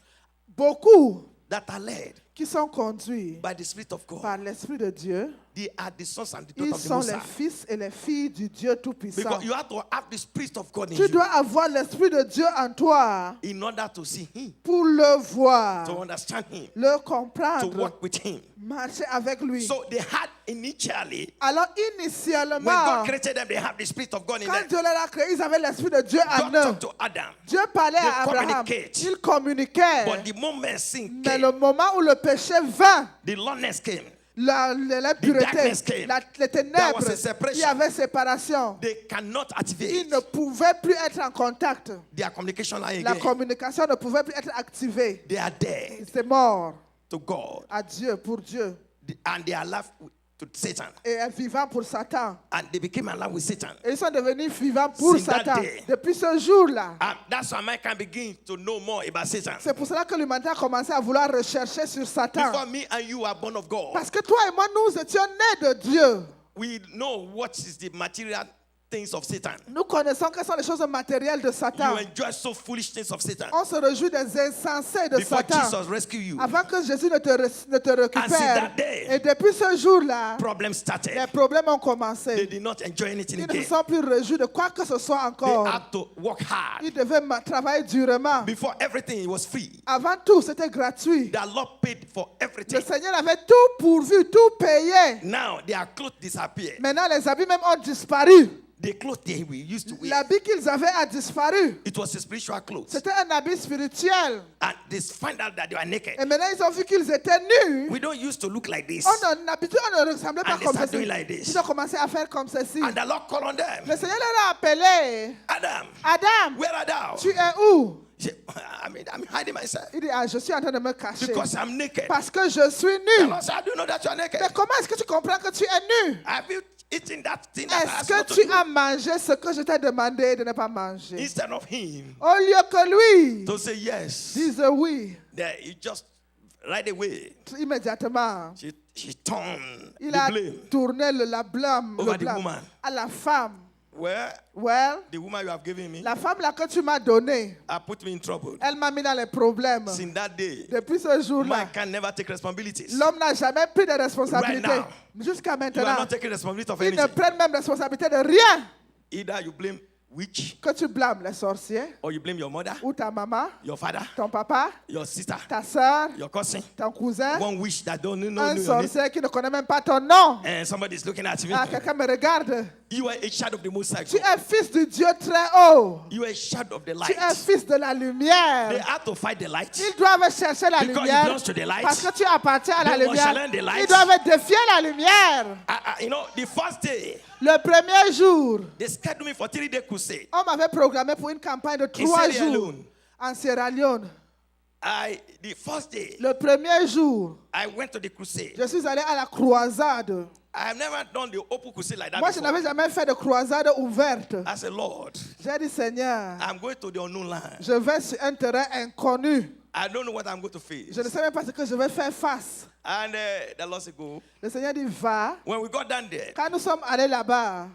Beaucoup that are led qui sont conduits by the Spirit of God, par l'Esprit de Dieu, they are the sons and the ils daughters of the sont Most les High. fils et les filles du Dieu Tout-Puissant. Because you have to have the Spirit of God in Tu you dois avoir l'Esprit de Dieu en toi in order to see Him, pour le voir, to understand Him, le to comprendre, work with Him. marcher avec lui. So they had initially, Alors when initialement, God created them, they have the Spirit of God in quand them. Dieu les a créés, ils avaient l'Esprit de Dieu en God eux. talked to Adam. Dieu parlait They à Abraham. communicate. Il communiquait. But the moment sin Mais came, le moment où le péché vint, the loneliness came. l'impureté, darkness came. les There ténèbres, was a separation. il y avait séparation. They cannot Ils activate ne pouvaient plus être en contact. their communication line La again. communication ne pouvait plus être activée. They are dead Ils étaient morts to God. à Dieu, pour Dieu. And they are alive to Satan. Et vivants pour Satan. And they became alive with Satan. Et ils sont devenus vivants pour Since that Satan. day. Depuis ce jour-là. And that's why man can begin to know more about Satan. C'est pour cela que l'humanité a commencé à vouloir rechercher sur Satan. Before me and you are born of God, Parce que toi et moi, nous étions nés de Dieu. we know what is the material things of Satan. Nous connaissons quelles sont les choses matérielles de You Satan. enjoy so foolish things of Satan. On se réjouit des insensés de Before Satan. Jesus rescue you, Avant que Jésus ne te And since récupère. that day, Et depuis ce jour-là, problems started. les problèmes ont They commencé. did not enjoy anything Ils ne again. se sont plus réjouis de quoi que ce soit They encore. had to work hard. Ils devaient travailler durement. Before everything was free. Avant tout, c'était gratuit. The Lord paid for Le everything. Seigneur avait tout pourvu, tout payé. Now their clothes disappear. Maintenant, les habits même ont disparu. The clothes they we used to wear, L'habit qu'ils avaient a disparu. it was a spiritual clothes. C'était un habit spirituel. And they find out that they were naked. Et maintenant, ils ont vu qu'ils étaient nus. We don't used to look like this. On ne ressemblait pas And they comme start ceci. doing like this. Ils ont commencé à faire comme ceci. And the Lord called on them. Le Seigneur leur a appelé. Adam, Adam, where are thou? tu es où? He said, I'm hiding myself Il dit, ah, je suis en train de me cacher. because I'm naked. Parce que je suis The nu. Lord said, I do know that you are naked. Mais comment est-ce que tu comprends que tu es nu? Have you eaten that thing that I Est-ce asked you not que to tu do? as mangé ce que je t'ai demandé de ne pas manger? Instead of him Au lieu que lui to say yes, dise oui, there he just right away immédiatement, she turned il the a blame. tourné la blâme, Over le the blâme woman. à la femme. Well, Well, the woman you have given me, la femme là que tu m'as donnée, put me in trouble. elle m'a mis dans les problèmes. Since that day, Depuis ce jour-là, man can never take responsibilities. l'homme n'a jamais pris de responsabilité. Right Jusqu'à You are maintenant, not taking responsibility of ils ne anything. prennent même responsabilité de rien. Either you blame witch, Que tu blâmes les sorciers, or you blame your mother, ou ta maman, your father, ton papa, your sister, ta soeur, your cousin. ton cousin, One witch that don't know un your name, sorcier qui ne connaît même pas ton nom. and somebody is looking at me. Ah, quelqu'un me regarde. You are a child of the Most High Tu God. es fils du Dieu très haut. You are a child of the Tu light. es fils de la They lumière. have to fight the light. Ils doivent chercher la Because you lumière belong to the light. parce que tu appartiens à la They must lumière. challenge the light. Ils doivent défier la lumière. You know, the first day, Le premier jour, they scheduled me for 3-day crusade. on m'avait programmé pour une campagne de 3 Sierra jours Leone. en Sierra Leone. The first day, Le premier jour, I went to the crusade. je suis allé à la croisade. I have never done the open crusade like that Moi, je before. n'avais jamais fait de croisade ouverte. I said, Lord, J'ai dit, Seigneur, I'm going to the unknown land. je vais sur un terrain inconnu. I don't know what I'm going to face. Je ne sais même pas ce que je vais faire face. And the Lord said, go. Le Seigneur dit, va. When we got down there, Quand nous sommes allés là-bas,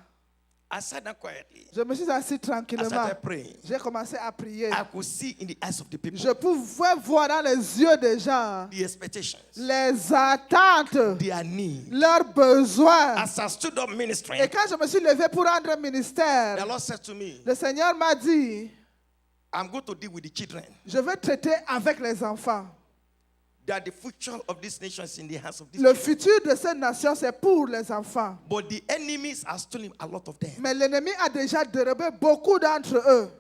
I sat down quietly. je me suis assis I tranquillement. started praying. J'ai commencé à prier. I could see in the eyes of the people Je pouvais voir dans les yeux des gens the expectations, les attentes, their needs. leurs besoins. As I stood up ministering, Et quand je me suis levé pour rendre the ministère, Lord said to me, le Seigneur m'a dit, I'm going to deal with the children. je vais traiter avec les enfants. That the future of this nation is in the hands of these Le children. futur de cette nation, c'est pour les enfants. But the enemies are stealing a lot of them. Mais l'ennemi a déjà dérobé beaucoup d'entre eux.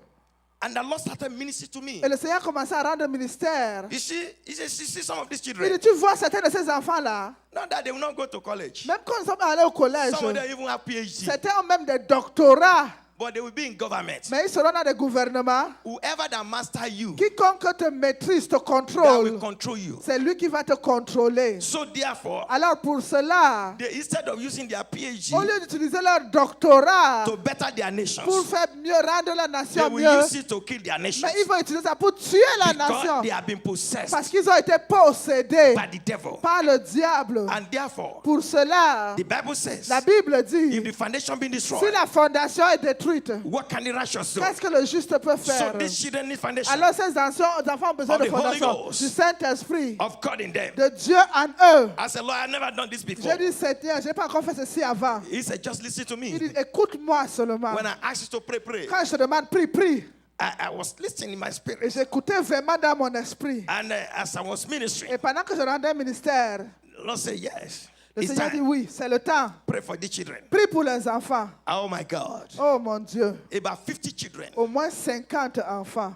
And the Lord started ministering to me. Et le Seigneur a commencé à rendre ministère. You see, he says, you see some of these Il children, dit, tu vois certains de ces enfants-là, not that they will not go to college. même quand ils sont allés au collège, Some of them even have PhD, certains ont même des doctorats, but they will be in government. mais ils seront dans des gouvernements. Whoever that master you, Quiconque te maîtrise, te that will contrôle, control you. c'est lui qui va te contrôler. So therefore, Alors pour cela, instead of using their PhD au lieu d'utiliser leur doctorat to better their pour nations, faire mieux, rendre la they nation will mieux, use it to kill their nations. mais ils vont utiliser ça pour tuer la Because nation. they have been possessed Parce qu'ils ont été possédés by the devil. par le diable. And therefore, Pour cela, the Bible says, la Bible if dit, the foundation be si destroyed, la fondation est détruite, what can the righteous do? qu'est-ce que le juste peut So faire? these children need foundation Alors ces enfants ont besoin of de the Holy fondation Ghost. du Saint-Esprit, of God in them. de Dieu en eux. I said, Lord, I've never done this before. J'ai dit, Seigneur, je n'ai pas encore fait ceci avant. He said, just listen to Il me. dit, écoute-moi seulement. When I asked you to pray, pray, Quand je te demande, prie, prie. I was listening in my Et spirit. j'écoutais vraiment dans mon esprit. And as I was ministering, Et pendant que je rendais ministère, the Lord said, yes, le it's Seigneur dit, time. oui, c'est le temps. Pray for the children. Prie pour les enfants. Oh my God. Oh mon Dieu. About 50 children. Au moins 50 enfants.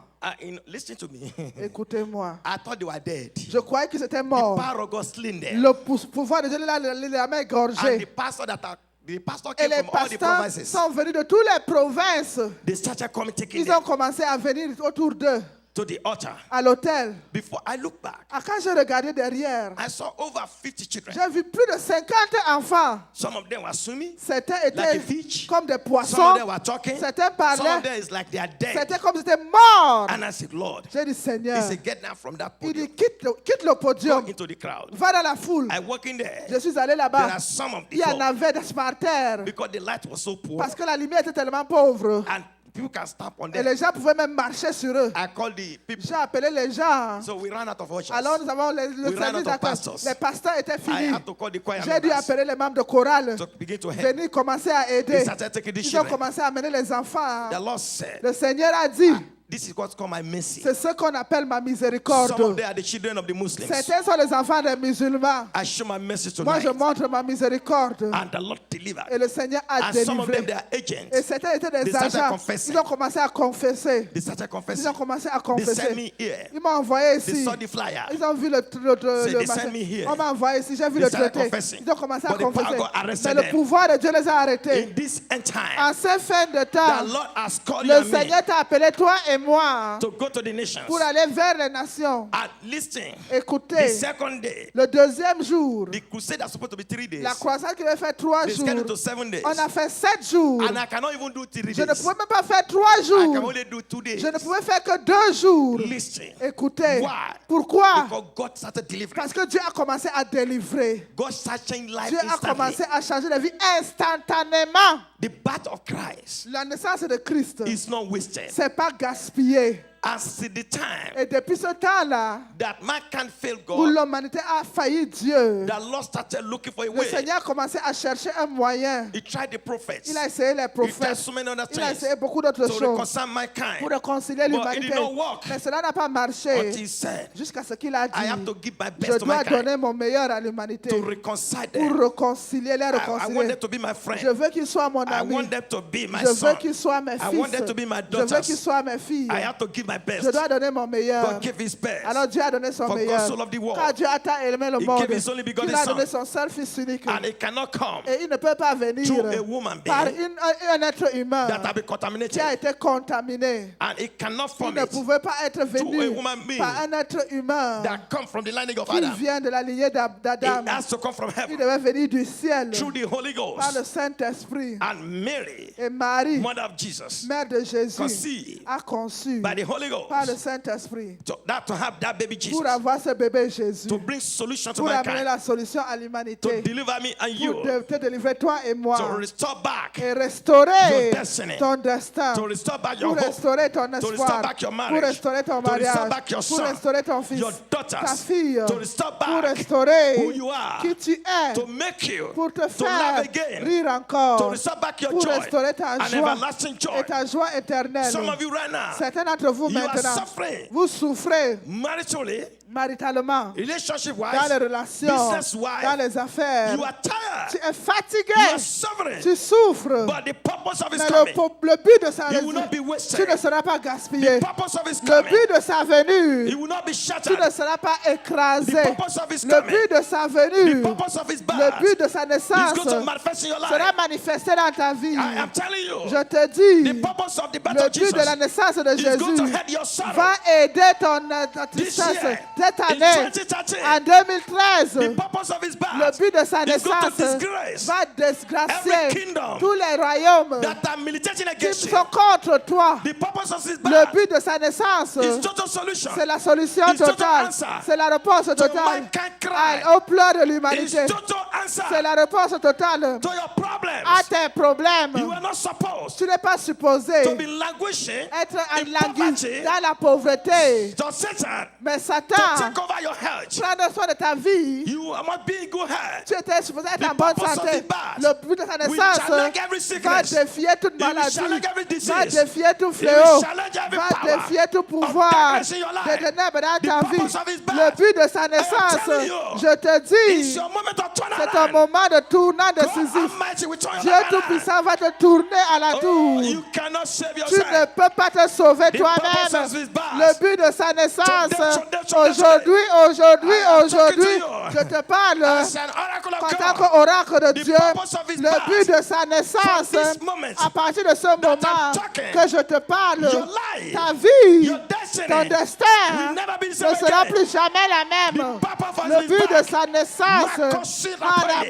Listen to me. Écoutez-moi. I thought they were dead. Je croyais qu'ils étaient The morts. power of God slain them. Le pouvoir de Dieu, la main And the égorgée. pastor the pastor Et came les from all the pasteurs provinces. sont venus de toutes les provinces. They started coming taking Ils ont them commencé à venir autour d'eux, to the altar. à l'hôtel. Before I looked back, Quand j'ai regardé derrière, I saw over 50 children. j'ai vu plus de 50 enfants. Some of them were swimming. Certains Like a étaient fish. comme des Some of poissons. them were talking. Certains Some of parlaient. them is like they are dead. C'était comme si c'était mort. And I said, Lord, J'ai dit, he Seigneur, said, get down from that il dit, podium. quitte le Go podium. into the crowd. Va dans la foule. I walk in there. Je suis allé There là-bas. are some of Il y the en avait des par terre. because the light was so poor. Parce que la lumière était tellement pauvre. And people can stop on Et them. les gens pouvaient même marcher sur eux. I called the people. J'ai appelé les gens. So we ran out of ushers. Alors nous avons le We ran service out of d'accueil. pastors. Les pasteurs étaient I finis. had to call the choir J'ai dû members appeler les membres de chorale. to begin to help. Venir commencer à They aider. started taking these Ils ont children. commencé à amener les enfants. The Lord said, Le Seigneur a dit, this is what's called my mercy. c'est ce qu'on appelle ma Some of miséricorde. them are the children of the Muslims. Certains sont les enfants des musulmans. I show my mercy Moi, tonight. je montre ma miséricorde. And the Lord delivered. Et le Seigneur a And some of them, délivré. they are agents. Et certains étaient They des started agents. confessing. Ils ont commencé à confesser. They started Ils confessing. ont commencé à They sent confesser. me here. Ils m'ont envoyé They ici. saw the flyer. Ils ont vu le they machin. sent me here. On m'a envoyé ici, j'ai vu They le started traité. confessing. Ils ont commencé à But the power confesser. God arrested Mais le them. pouvoir de Dieu les a arrêtés. In this end time, En ces fins de the temps, Lord has called you le and me Seigneur t'a appelé toi et moi to go to the nations. pour aller vers les nations. And listen, the Écoutez, second day, le deuxième jour, the crusade is supposed to be 3 days. la croisade qui devait faire 3 They jours, scaled it to 7 days. on a fait 7 jours. And I cannot even do 3 Je ne days. pouvais même pas faire 3 I jours. can only do 2 days. Je ne pouvais faire que 2 jours. Listen. Écoutez, Why? pourquoi? Because God started delivering. Parce que Dieu a commencé à délivrer. God started changing life Dieu a instantly. commencé à changer la vie instantanément. The birth of Christ La naissance de Christ, is not wasted. c'est pas gaspillé. As the time Et depuis ce temps-là, that man can't fail où God, l'humanité a failli Dieu, the Lord started looking for a le way. Seigneur a commencé à chercher un moyen. He tried the prophets. Il a essayé les He tried prophètes. so many other Il a things essayé beaucoup d'autres to choses reconcile mankind. pour réconcilier But it l'humanité. did not work. Mais cela n'a pas Until marché he said, jusqu'à ce qu'il a I have dit, to give my je best to dois mankind donner mon meilleur à l'humanité to reconcile pour them. réconcilier, les I want réconcilier. them to be my friend. Je veux qu'ils soient mon I ami. want them to be my Je veux son. qu'ils soient mes I want them fils. to be my Je veux qu'ils daughters. soient mes filles. I have to give my best. Je dois donner mon meilleur. God gave his best. Alors Dieu a donné son For God meilleur. so loved the world. Car Dieu a tant aimé le He monde gave his only begotten qu'il a donné son. son seul fils unique. And it cannot come Et il ne peut pas venir through a woman par being un être humain that have been qui contaminated. a été contaminé. And it cannot Il form ne it pouvait pas être through a venu woman being par un être humain that come from the lineage of qui Adam. vient de la lignée d'Adam. It has to come from Il heaven devait venir du ciel through the Holy par le Ghost. Saint-Esprit. And Mary, Et Marie, mother of Jesus, mère de Jésus, conceived a conçu by the Holy Holy par le Ghost. Saint-Esprit To have that baby Jesus. pour avoir ce bébé Jésus, To bring solution to pour amener mankind. la solution à To l'humanité, deliver me and pour you. te délivrer toi et moi, To restore back. et restaurer your destiny. ton destin, To restore back your pour hope. restaurer ton To restore espoir, back your pour marriage. restaurer ton To restore mariage, back your pour son. restaurer ton fils, Your ta daughters. fille, To restore pour back restaurer who you are. qui tu es, To make you. pour te To love faire again. rire To encore, restore back your pour joy. restaurer ta An joie everlasting joy. et ta joie éternelle. Some of you right now, Certains d'entre vous you are maintenant, suffering vous souffrez maritally, maritalement, relationship dans wise, les relations, business wise. dans les affaires. You are Tu tired. es You are fatigué, suffering. tu souffres. But the purpose of his Mais coming, le but de sa it will not venue, be wasted. tu ne seras pas gaspillé. The purpose of his Le coming, but de sa it venue, will not be tu shattered. ne seras pas écrasé. The purpose of his Le coming, but de sa the venue, purpose of his le birth, but de sa is naissance going to manifest in your sera life. manifesté dans ta vie. I am telling you, Je te dis, the purpose of the birth le of but Jesus de la naissance de is going to Jésus head your sorrow. va aider ta This tristesse year, cette in année. 2013, En 2013, the purpose of his le birth but de sa is going to naissance disgrace va disgracier every kingdom tous les royaumes that are militating qui against you. sont contre toi. The purpose of his Le birth but de sa naissance, is total solution. c'est la solution It's total totale. answer C'est la réponse totale mankind cry. au plan de l'humanité. It's total answer C'est la réponse totale to your problems. à tes problèmes. You are not supposed Tu n'es pas supposé to be languishing être in enlangui poverty. dans la pauvreté. To Satan Mais to Satan, take over your health. prendre soin de ta vie. You must be in good health. Tu étais supposé être The en bonne purpose of santé. the birth Le but de sa will naissance challenge every va sickness. défier toute It will maladie, challenge every va disease. défier tout It fléau, will challenge every va power défier tout of pouvoir darkness in your de life. ténèbres dans The ta vie. purpose of his birth, Le but de sa naissance, telling you, je te It's dis, your moment of c'est un turnaround. moment de tournant God décisif. Almighty will turn your Dieu life around. Tout-Puissant va te tourner à la Oh, tour. you cannot save Tu ne yourself. peux pas te sauver The purpose toi-même. of his birth. Le but de sa naissance, Today. aujourd'hui, I am talking to you. je te parle As an oracle en of tant God. qu'oracle de The Dieu. purpose of his Le birth. but de sa naissance, From this moment à partir de ce moment talking, que je te parle, your life, ta vie, your destiny ton will destin never be the ne same sera again. plus jamais la même. The purpose of Le his but de birth. sa naissance, Makosira pray.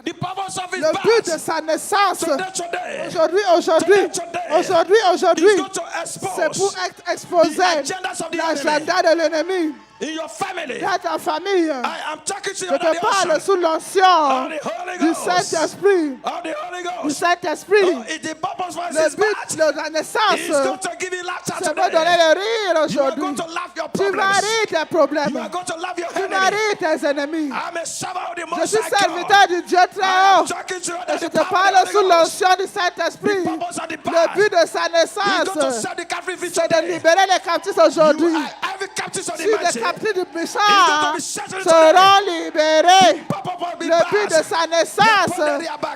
The purpose of his Le but de birth sa naissance, today aujourd'hui, is going to c'est pour expose exposer the agendas of the l'agenda de l'ennemi in your family. dans ta famille. I am talking to you Je under te the parle unction sous l'onction of the Holy du Ghost. Saint-Esprit. Of the Holy Du Ghost. Saint-Esprit. Oh, it's the purpose for Le his but birth. de la He's naissance, going to give you laughter c'est de donner today. le rire You are aujourd'hui. going to laugh your Tu vas problems. rire tes You are problèmes. going to laugh your Tu vas enemy. rire tes ennemis. I'm a servant of the Je Most suis High God. serviteur du Dieu très I am haut. talking to you Et under je the te power of parle the Holy sous Ghost. l'onction du Saint-Esprit. The purpose of the Le birth. but de sa He's going to naissance, set the captive free c'est de today. libérer les captifs You aujourd'hui. are every captive of Si the les mighty. captifs du puissant He's going to be settled seront libérés. Papa, Papa, be Le but de bad. sa naissance,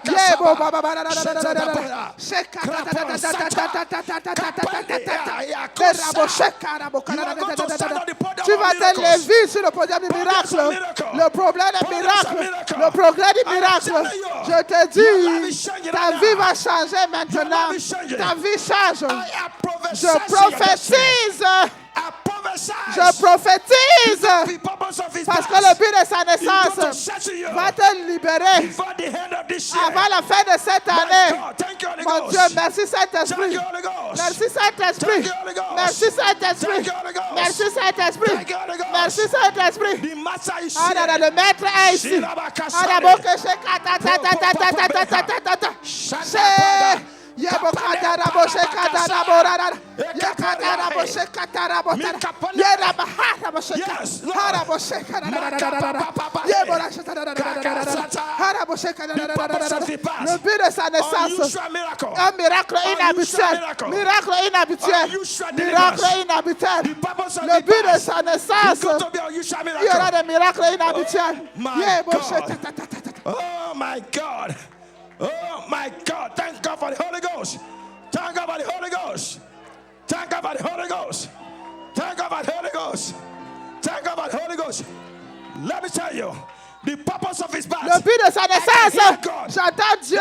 Yebo baba tu vas te lever sur le podium du miracle, le problème du miracle, le progrès du miracle. Je te dis, ta vie va changer maintenant. Ta vie change. Je prophétise. Je prophétise. Parce que le but de sa naissance va te libérer avant la fin de cette année. Mon Dieu, merci Saint-Esprit. Merci Saint-Esprit. Merci Saint-Esprit. Merci Saint-Esprit. Merci Saint-Esprit. Le maître est ici. Le but de sa naissance, un miracle inhabituel, miracle inhabituel, miracle inhabituel. Le but de sa naissance, il y aura des miracles inhabituels. Oh my God. Oh my God. Thank God for the Holy Ghost. Thank God for the Holy Ghost. Thank God for the Holy Ghost. Thank God for the Holy Ghost. Thank God for the Holy Ghost. Let me tell you, The purpose of his birth. Le but de sa naissance. J'entends Dieu.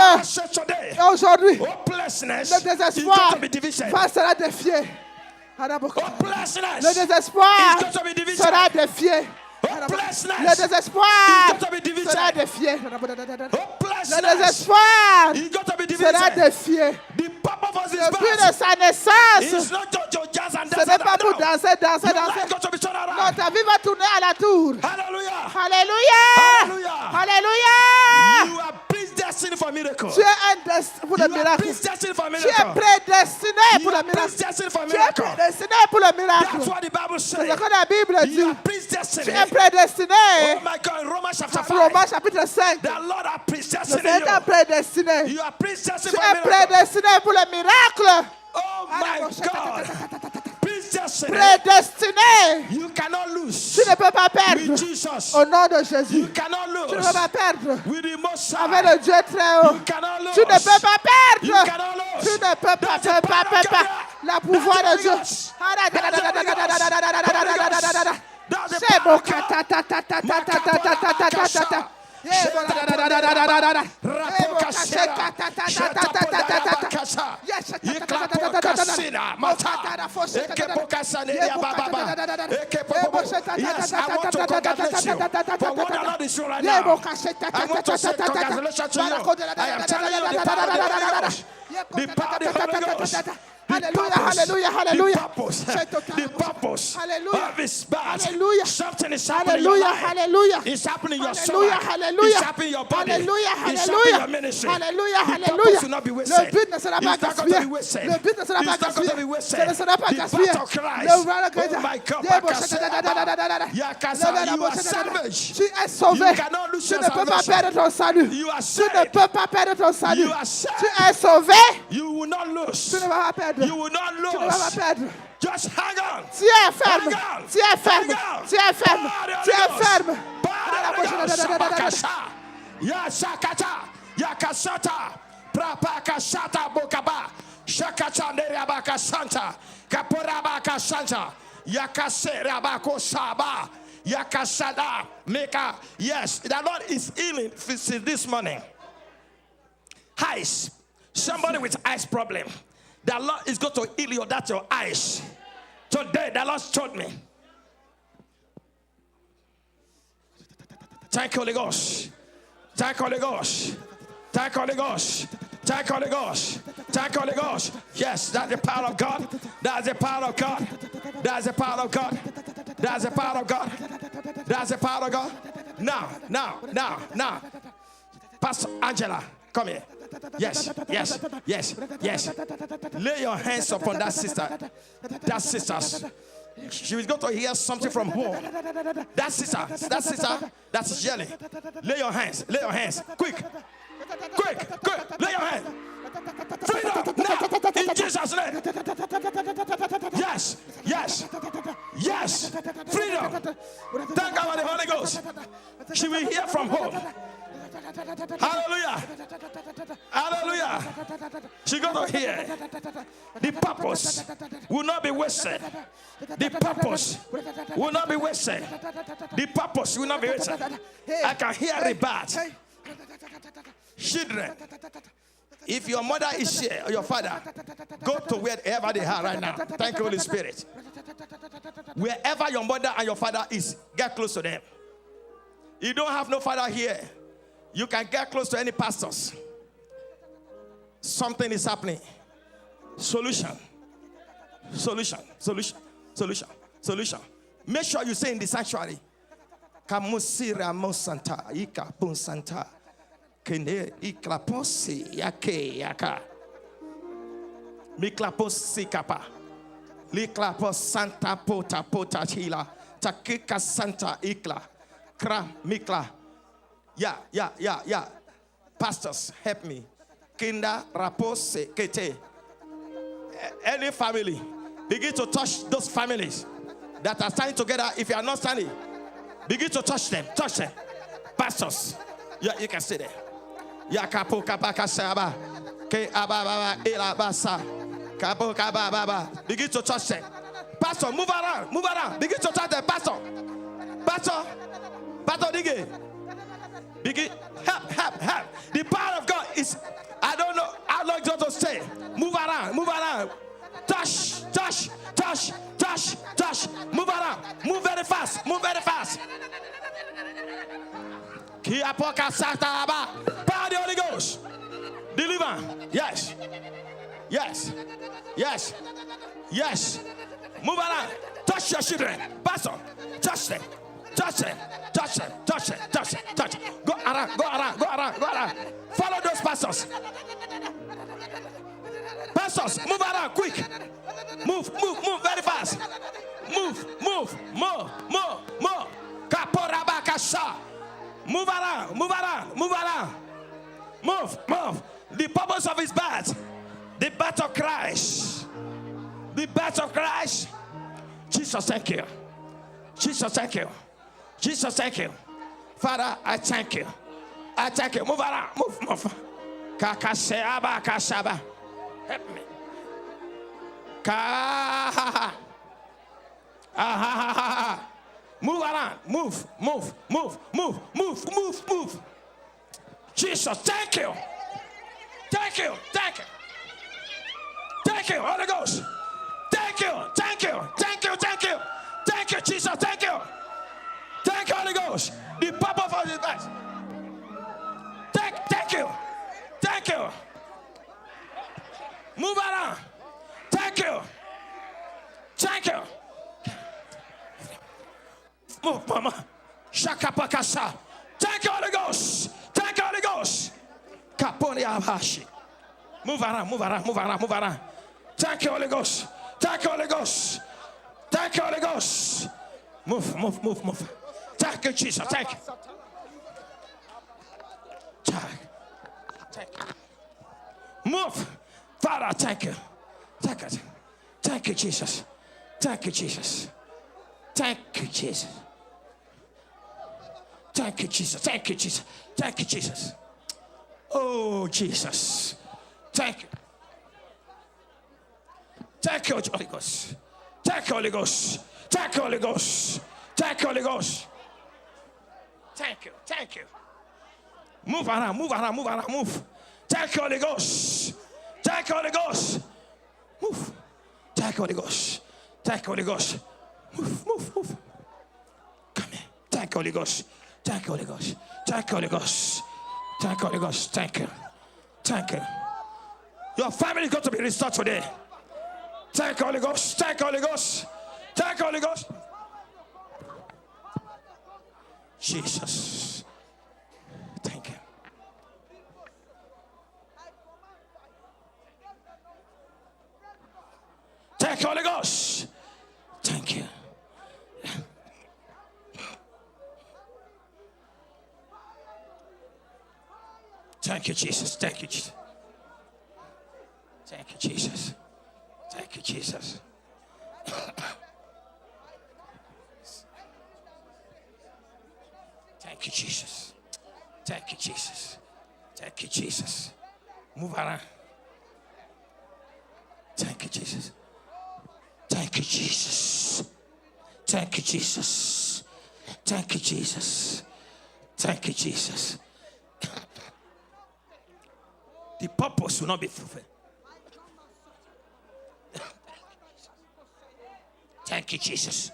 Et aujourd'hui, Hopelessness le is désespoir going to be division. sera défié. Hopelessness Le désespoir is going to be division. sera défié. Le Hopelessness désespoir is going to be division. sera défié. Le Hopelessness désespoir is going to be sera division. défié. The purpose of his Le but de birth sa naissance, is not just to jazz and ce dance. n'est pas pour No. danser, danser, Your danser. life got to be turned Non, around. ta vie va tourner à la tour. Hallelujah. Alléluia. Hallelujah. Alléluia. You are predestined for miracle. Tu es un destin pour le You are miracle. predestined for Tu es miracle. prédestiné You pour le are miracle. predestined for Tu es miracle. prédestiné pour le miracle. That's what the Bible C'est says. ce que la Bible You dit. are Tu es predestined. prédestiné. Oh my God, Romans chapter 5. Romains chapitre 5. The Lord has Le predestined Seigneur t'a you. prédestiné. You are predestined Tu for es miracle. prédestiné pour le miracle. Oh my God. Predestined. Prédestiné. You cannot lose. Tu ne peux pas perdre. With Jesus. Au nom de Jésus. You cannot Tu ne lose. peux pas perdre. With the Most Avec High. le Dieu très haut. You cannot lose. Tu ne peux pas You perdre. cannot lose. Tu ne peux pas, That's the power of God. La pouvoir That's de the Dieu. Holy Ghost. That's the Holy Ghost. That's the C'est power bon. of God. Yes, I want to congratulate you for what the Lord is doing right now. I want to say congratulations to you. I am telling you the power of the Holy Ghost. The power of the Holy Ghost. Hallelujah, hallelujah, hallelujah. The purpose Hallelujah. of his birth. Hallelujah. Something is happening in your Hallelujah, life. hallelujah. It's happening in your Hallelujah, stomach. hallelujah. It's happening in your body. Hallelujah, It's happening in hallelujah. your ministry. Hallelujah, The hallelujah. purpose will not be wasted. Le but ne sera pas It's not going to gaspillé. be wasted. Le but ne sera pas It's not going to be gaspillé. wasted. Ce ne sera pas The gaspillé. birth of Christ. Le roi de Christ. Oh my God, Dieu, Bakasa. Yakasa, you are salvaged. Tu es sauvé. You cannot lose Tu your ne peux pas salvation. perdre ton salut. You are Tu ne saved. peux pas perdre ton salut. You are saved. Tu es sauvé. You will not Tu lose. ne vas pas perdre. You will not Tu ne vas pas lose. perdre. Just hang on. Tu es ferme. Hang on. Tu es ferme. Hang on. Tu es ferme. Power of Tu the es Holy ferme. Ghost. Power of the Holy Ghost. Bakasa. Yasakata. Yakasata. Prapakasata bokaba. Shakata neriabaka santa. Kaporabaka santa. Yakase rabako saba. Yakasada. Meka. Yes, the Lord is healing this morning. Eyes. Somebody with eyes problem. The Lord is going to heal you. That's your eyes. Today, the Lord told me. Thank you, Holy Ghost. Thank you, Holy Ghost. Thank you, Holy Ghost. Thank you, Holy Ghost. Thank you, Holy Ghost. Yes, that's the power of God. That's the power of God. That's the power of God. That's the power of God. That's the power of God. Now. Pastor Angela, come here. Yes. Lay your hands upon that sister. That sister. She was going to hear something from home. That sister, that's yelling. Lay your hands. Quick. Lay your hands. Freedom now. In Jesus' name. Yes. Freedom. Thank God for the Holy Ghost. She will hear from home. Hallelujah. She's going to hear. The purpose will not be wasted. The purpose will not be wasted. The purpose will not be wasted. I can hear the bat. Children, if your mother is here or your father, go to wherever they are right now. Thank you, Holy Spirit. Wherever your mother and your father is, get close to them. You don't have no father here. You can get close to any pastors. Something is happening. Solution. Make sure you say in the sanctuary. Kamusira mosanta ika punsanta kene iklaposi yake yaka miklaposi kapa liklapos santa pota chila takika santa ikla kra mikla. Yeah. Pastors, help me. Kinda rapose kete. Any family, begin to touch those families that are standing together. If you are not standing, begin to touch them. Pastors, yeah, you can stay there. Yakapo kapaka saba ke ababa elabasa kapo kababa. Begin to touch them. Pastor, move around. Begin to touch them. Pastor, Dige. Begin. Help. The power of God is, I don't know how long it's going to stay. Move around. Touch. Move around. Move very fast. Power of the Holy Ghost. Deliver. Yes. Move around. Touch your children. Pastor. Touch them. Go around. Follow those pastors. Move around quick. Move very fast. Move. Kaporabakasha. Move around. Move. The purpose of his birth. The birth of Christ. Jesus, thank you. Jesus, thank you. Father, I thank you. Move around. Move. Kakaseaba kasaba. Help me. Move around. Move. Jesus, thank you. Thank you, Holy Ghost. Thank you, Jesus. Thank you, Holy Ghost. The purpose of his best. Thank you. Move around. Thank you. Move, Mama. Shakapakasa. Thank you, Holy Ghost. Kaponi abashi. Move around. Thank you, Holy Ghost. Move. Thank you, Jesus. Thank you. Move. Father, thank you. Thank you, Jesus. Oh, Jesus. Thank you. Thank you, Holy Ghost. Thank you, Holy Ghost. Thank you. Move around. Thank you, Holy Ghost. Move. Thank you, Holy Ghost. Move. Come here. Thank you, Holy Ghost. Thank you. Your family is going to be restored today. Thank you, Holy Ghost. Jesus. Thank you. Thank you, Holy Ghost. Thank you. Thank you, Jesus. Thank you, Jesus. Thank you, Jesus. Move around. Thank you, Jesus. The purpose will not be fulfilled. Thank you, Jesus.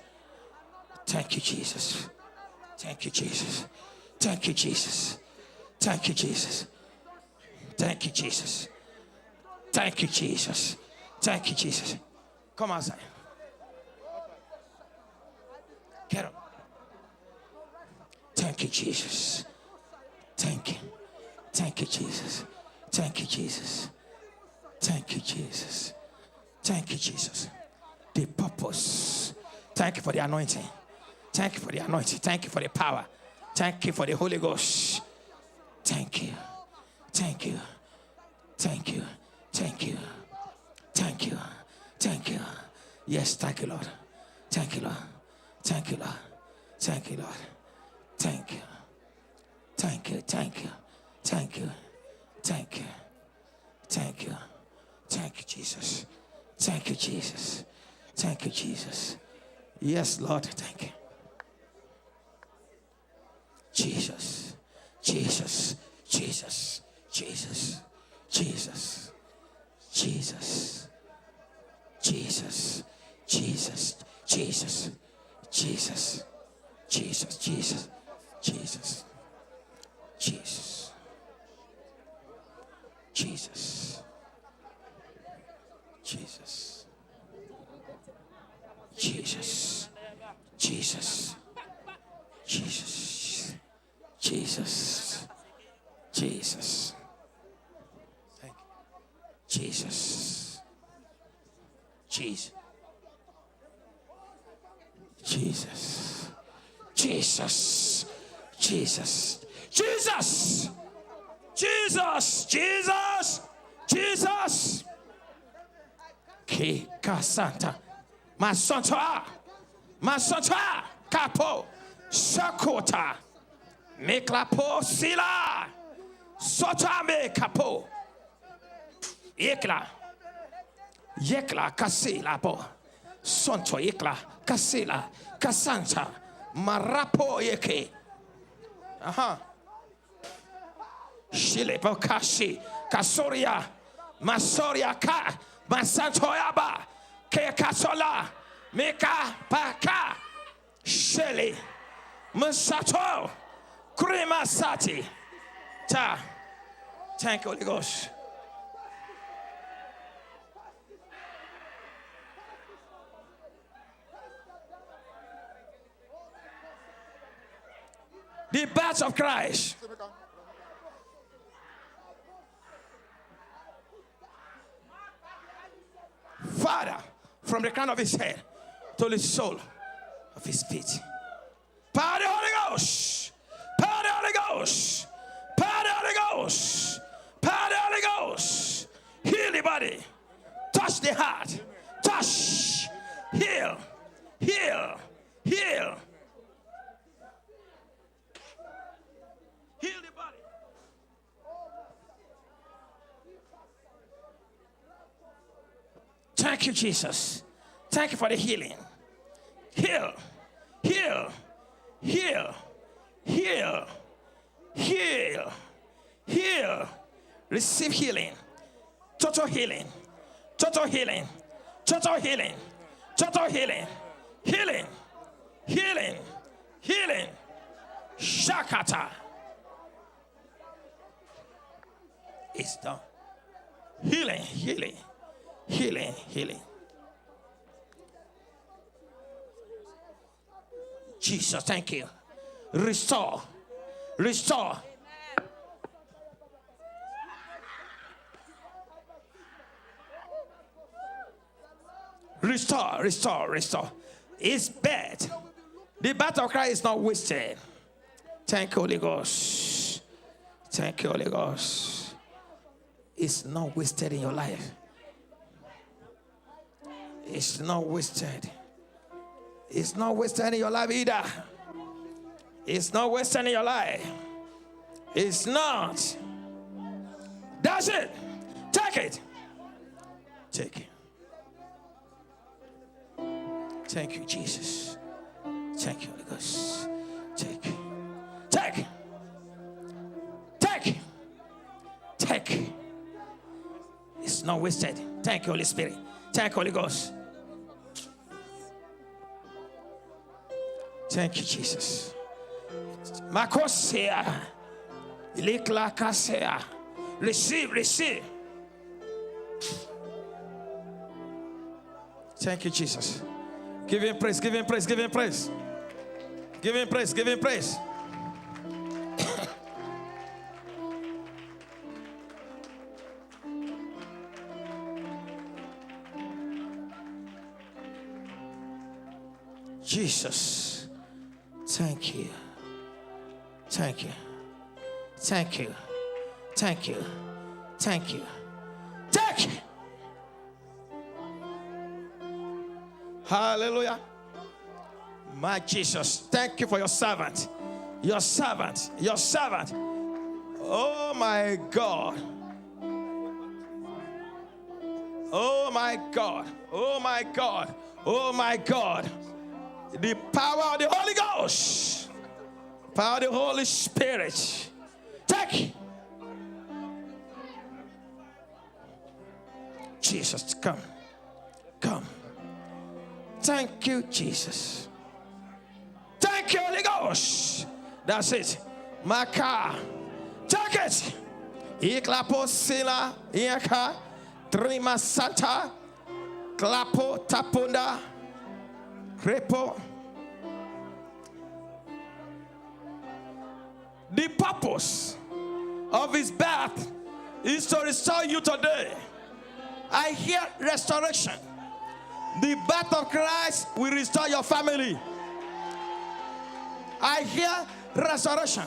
Come outside. Get up. Thank you, Jesus. Thank you, Jesus. The purpose. Thank you for the anointing. Thank you for the power. Thank you for the Holy Ghost. Thank you. Yes, thank you, Lord. Thank you, Lord. Thank you, Jesus. Thank you, Jesus. Yes, Lord, thank you. Jesus. Jesus, Jesus, Jesus, Jesus, Jesus, Jesus, Jesus, Jesus, Jesus, Jesus, Jesus, Jesus, Jesus, Jesus, Jesus, Jesus, Jesus, Jesus, Jesus, Jesus. Thank you. Jesus. Jesus. Jesus. Jesus. Jesus. Jesus. Jesus. Jesus. Jesus. Kika Santa. Masanta. Masanta. Capo. Sakota. Meklapo sila. Sotame capo. Yekla. Yekla kasila po. Sonto yekla kasila kasanta. Marapo yeke. Aha. Shile po kashi. Kasoria. Masoria ka. Masantoyaba. Ke kasola. Meka paka. Shele. Musato. Krima sati. Ta. Thank you, Holy Ghost. The birth of Christ. Father, from the crown of his head to the sole of his feet. Power the Holy Ghost. Power the Holy Ghost. Power the Holy Ghost. Power the Holy Ghost. Heal the body. Touch the heart. Touch. Heal. Heal. Heal. Heal the body. Thank you, Jesus. Thank you for the healing. Heal. Heal. Heal. Heal. Heal. Heal. Receive healing. Total healing. Total healing. Total healing. Total healing. Healing. Healing. Healing. Shakata. It's done. Healing. Healing. Healing. Healing. Jesus, thank you. Restore. Restore. Restore, restore, restore. It's bad. The battle cry is not wasted. Thank you, Holy Ghost. Thank you, Holy Ghost. It's not wasted in your life. It's not wasted. It's not wasted in your life either. It's not wasted in your life. It's not. That's it. Take it. Take it. Thank you, Jesus. Thank you, Holy Ghost. Take. Take. Take. Take. It's not wasted. Thank you, Holy Spirit. Thank you, Holy Ghost. Thank you, Jesus. Makosea. Iliklakasea. Receive, receive. Thank you, Jesus. Give him praise, give him praise, give him praise. Give him praise, give him praise. Jesus, thank you. Thank you. Thank you. Thank you. Thank you. Thank you. Hallelujah. My Jesus, thank you for your servant. Your servant. Your servant. Oh my God. Oh my God. Oh my God. Oh my God. The power of the Holy Ghost. Power of the Holy Spirit. Take. Jesus, come. Come. Thank you, Jesus. Thank you, Holy Ghost. That's it. My car. Take it. Iklapo sila iaka trima santa klapo tapunda crepo. The purpose of his birth is to restore you today. I hear restoration. The birth of Christ will restore your family. I hear restoration.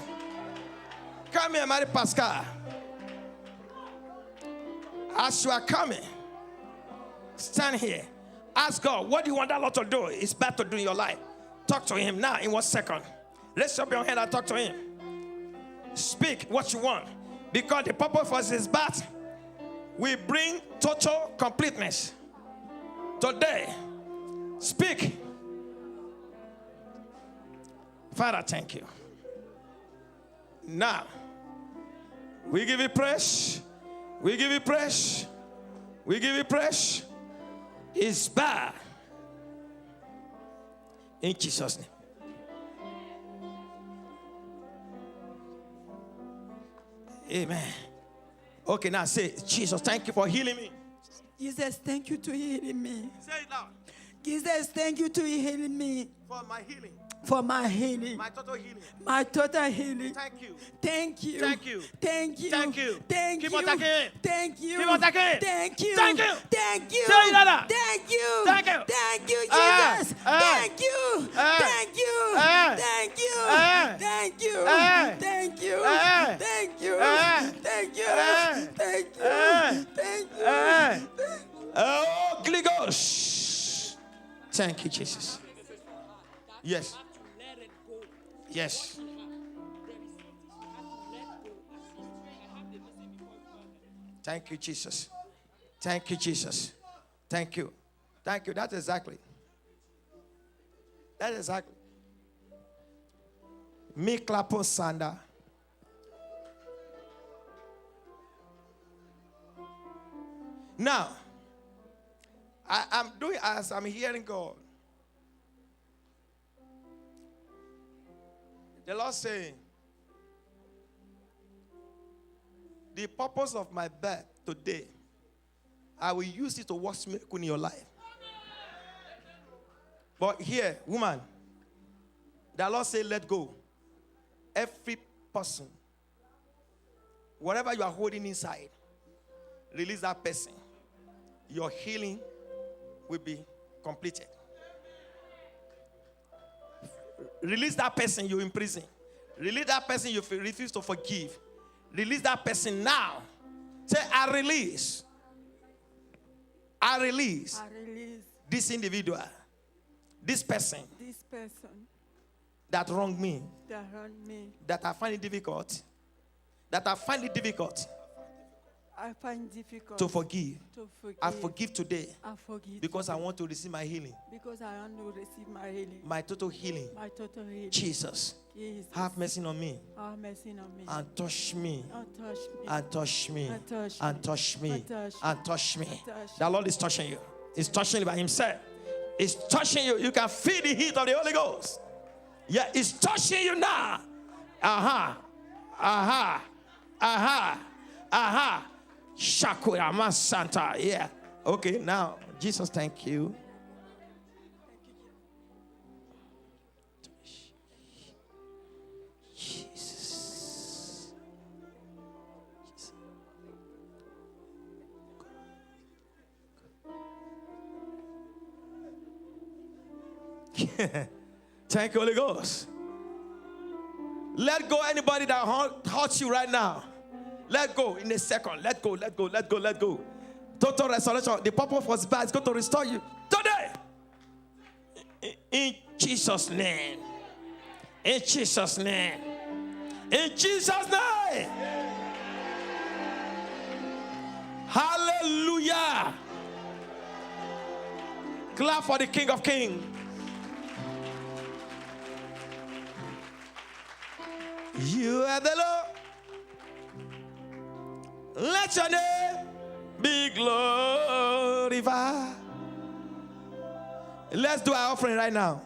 Come here, Marie Pascal. As you are coming, stand here. Ask God, what do you want that Lord to do? It's better to do in your life. Talk to him now in 1 second. Lift up your hand and talk to him. Speak what you want. Because the purpose of his birth will bring total completeness. Today, speak. Father, thank you. Now, we give you praise. We give you praise. We give you praise. It's bad. In Jesus' name. Amen. Okay, now say, Jesus, thank you for healing me. Jesus, thank you to healing me. Say it loud. Jesus, thank you to healing me. For my healing. For my healing. My total healing. My total healing. Thank you. Thank you. Thank you. Thank you. Thank you. Thank Keep you. on talking. Thank you. Keep on talking. Thank you. Thank you. Thank you. Say it louder. Thank you. Thank you. Thank you, Ah, Jesus. ah, Thank you. ah, Thank you. ah, Thank you. ah, Thank you. ah, Thank you. ah, Thank you. ah, Thank you. ah, Thank you. ah, Thank you. Oh, Holy Ghost. Thank you, Jesus. Yes. Yes. Thank you, Jesus. Thank you, Jesus. Thank you. Thank you. That's exactly. That's exactly. Me klapo sanda. Now, I'm doing as I'm hearing God. The Lord saying, the purpose of my birth today, I will use it to work miracle in your life. But here, woman, the Lord said, let go. Every person, whatever you are holding inside, release that person. Your healing will be completed. Release that person you imprison. Release that person you refuse to forgive. Release that person now. Say, I release. I release. I release This individual. This person this person that wronged me. that hurt me. That I find it difficult. That I find it difficult I find difficult to forgive. to forgive. I forgive today I forgive because I today. want to receive my healing. Because I want to receive my healing. My total healing. My total healing. Jesus, Jesus, have mercy on me have mercy on me. and touch me. And touch me. And touch me. And touch And me. touch me. And touch And touch me. And touch The Lord is touching you. He's touching you by himself. He's touching you. You can feel the heat of the Holy Ghost. Yeah, he's touching you now. Aha. Aha. Aha. Aha. Shakura Masanta. Yeah. Okay, now, Jesus, thank you. Jesus. Thank you, Holy Ghost. Let go anybody that hurts you right now. Let go in a second. Let go, let go, let go, let go. Total restoration. The purpose was bad. It's going to restore you today. In Jesus' name. In Jesus' name. In Jesus' name. Hallelujah. Clap for the King of Kings. You are the Lord. Let your name be glorified. Let's do our offering right now.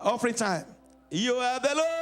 Offering time. You are the Lord.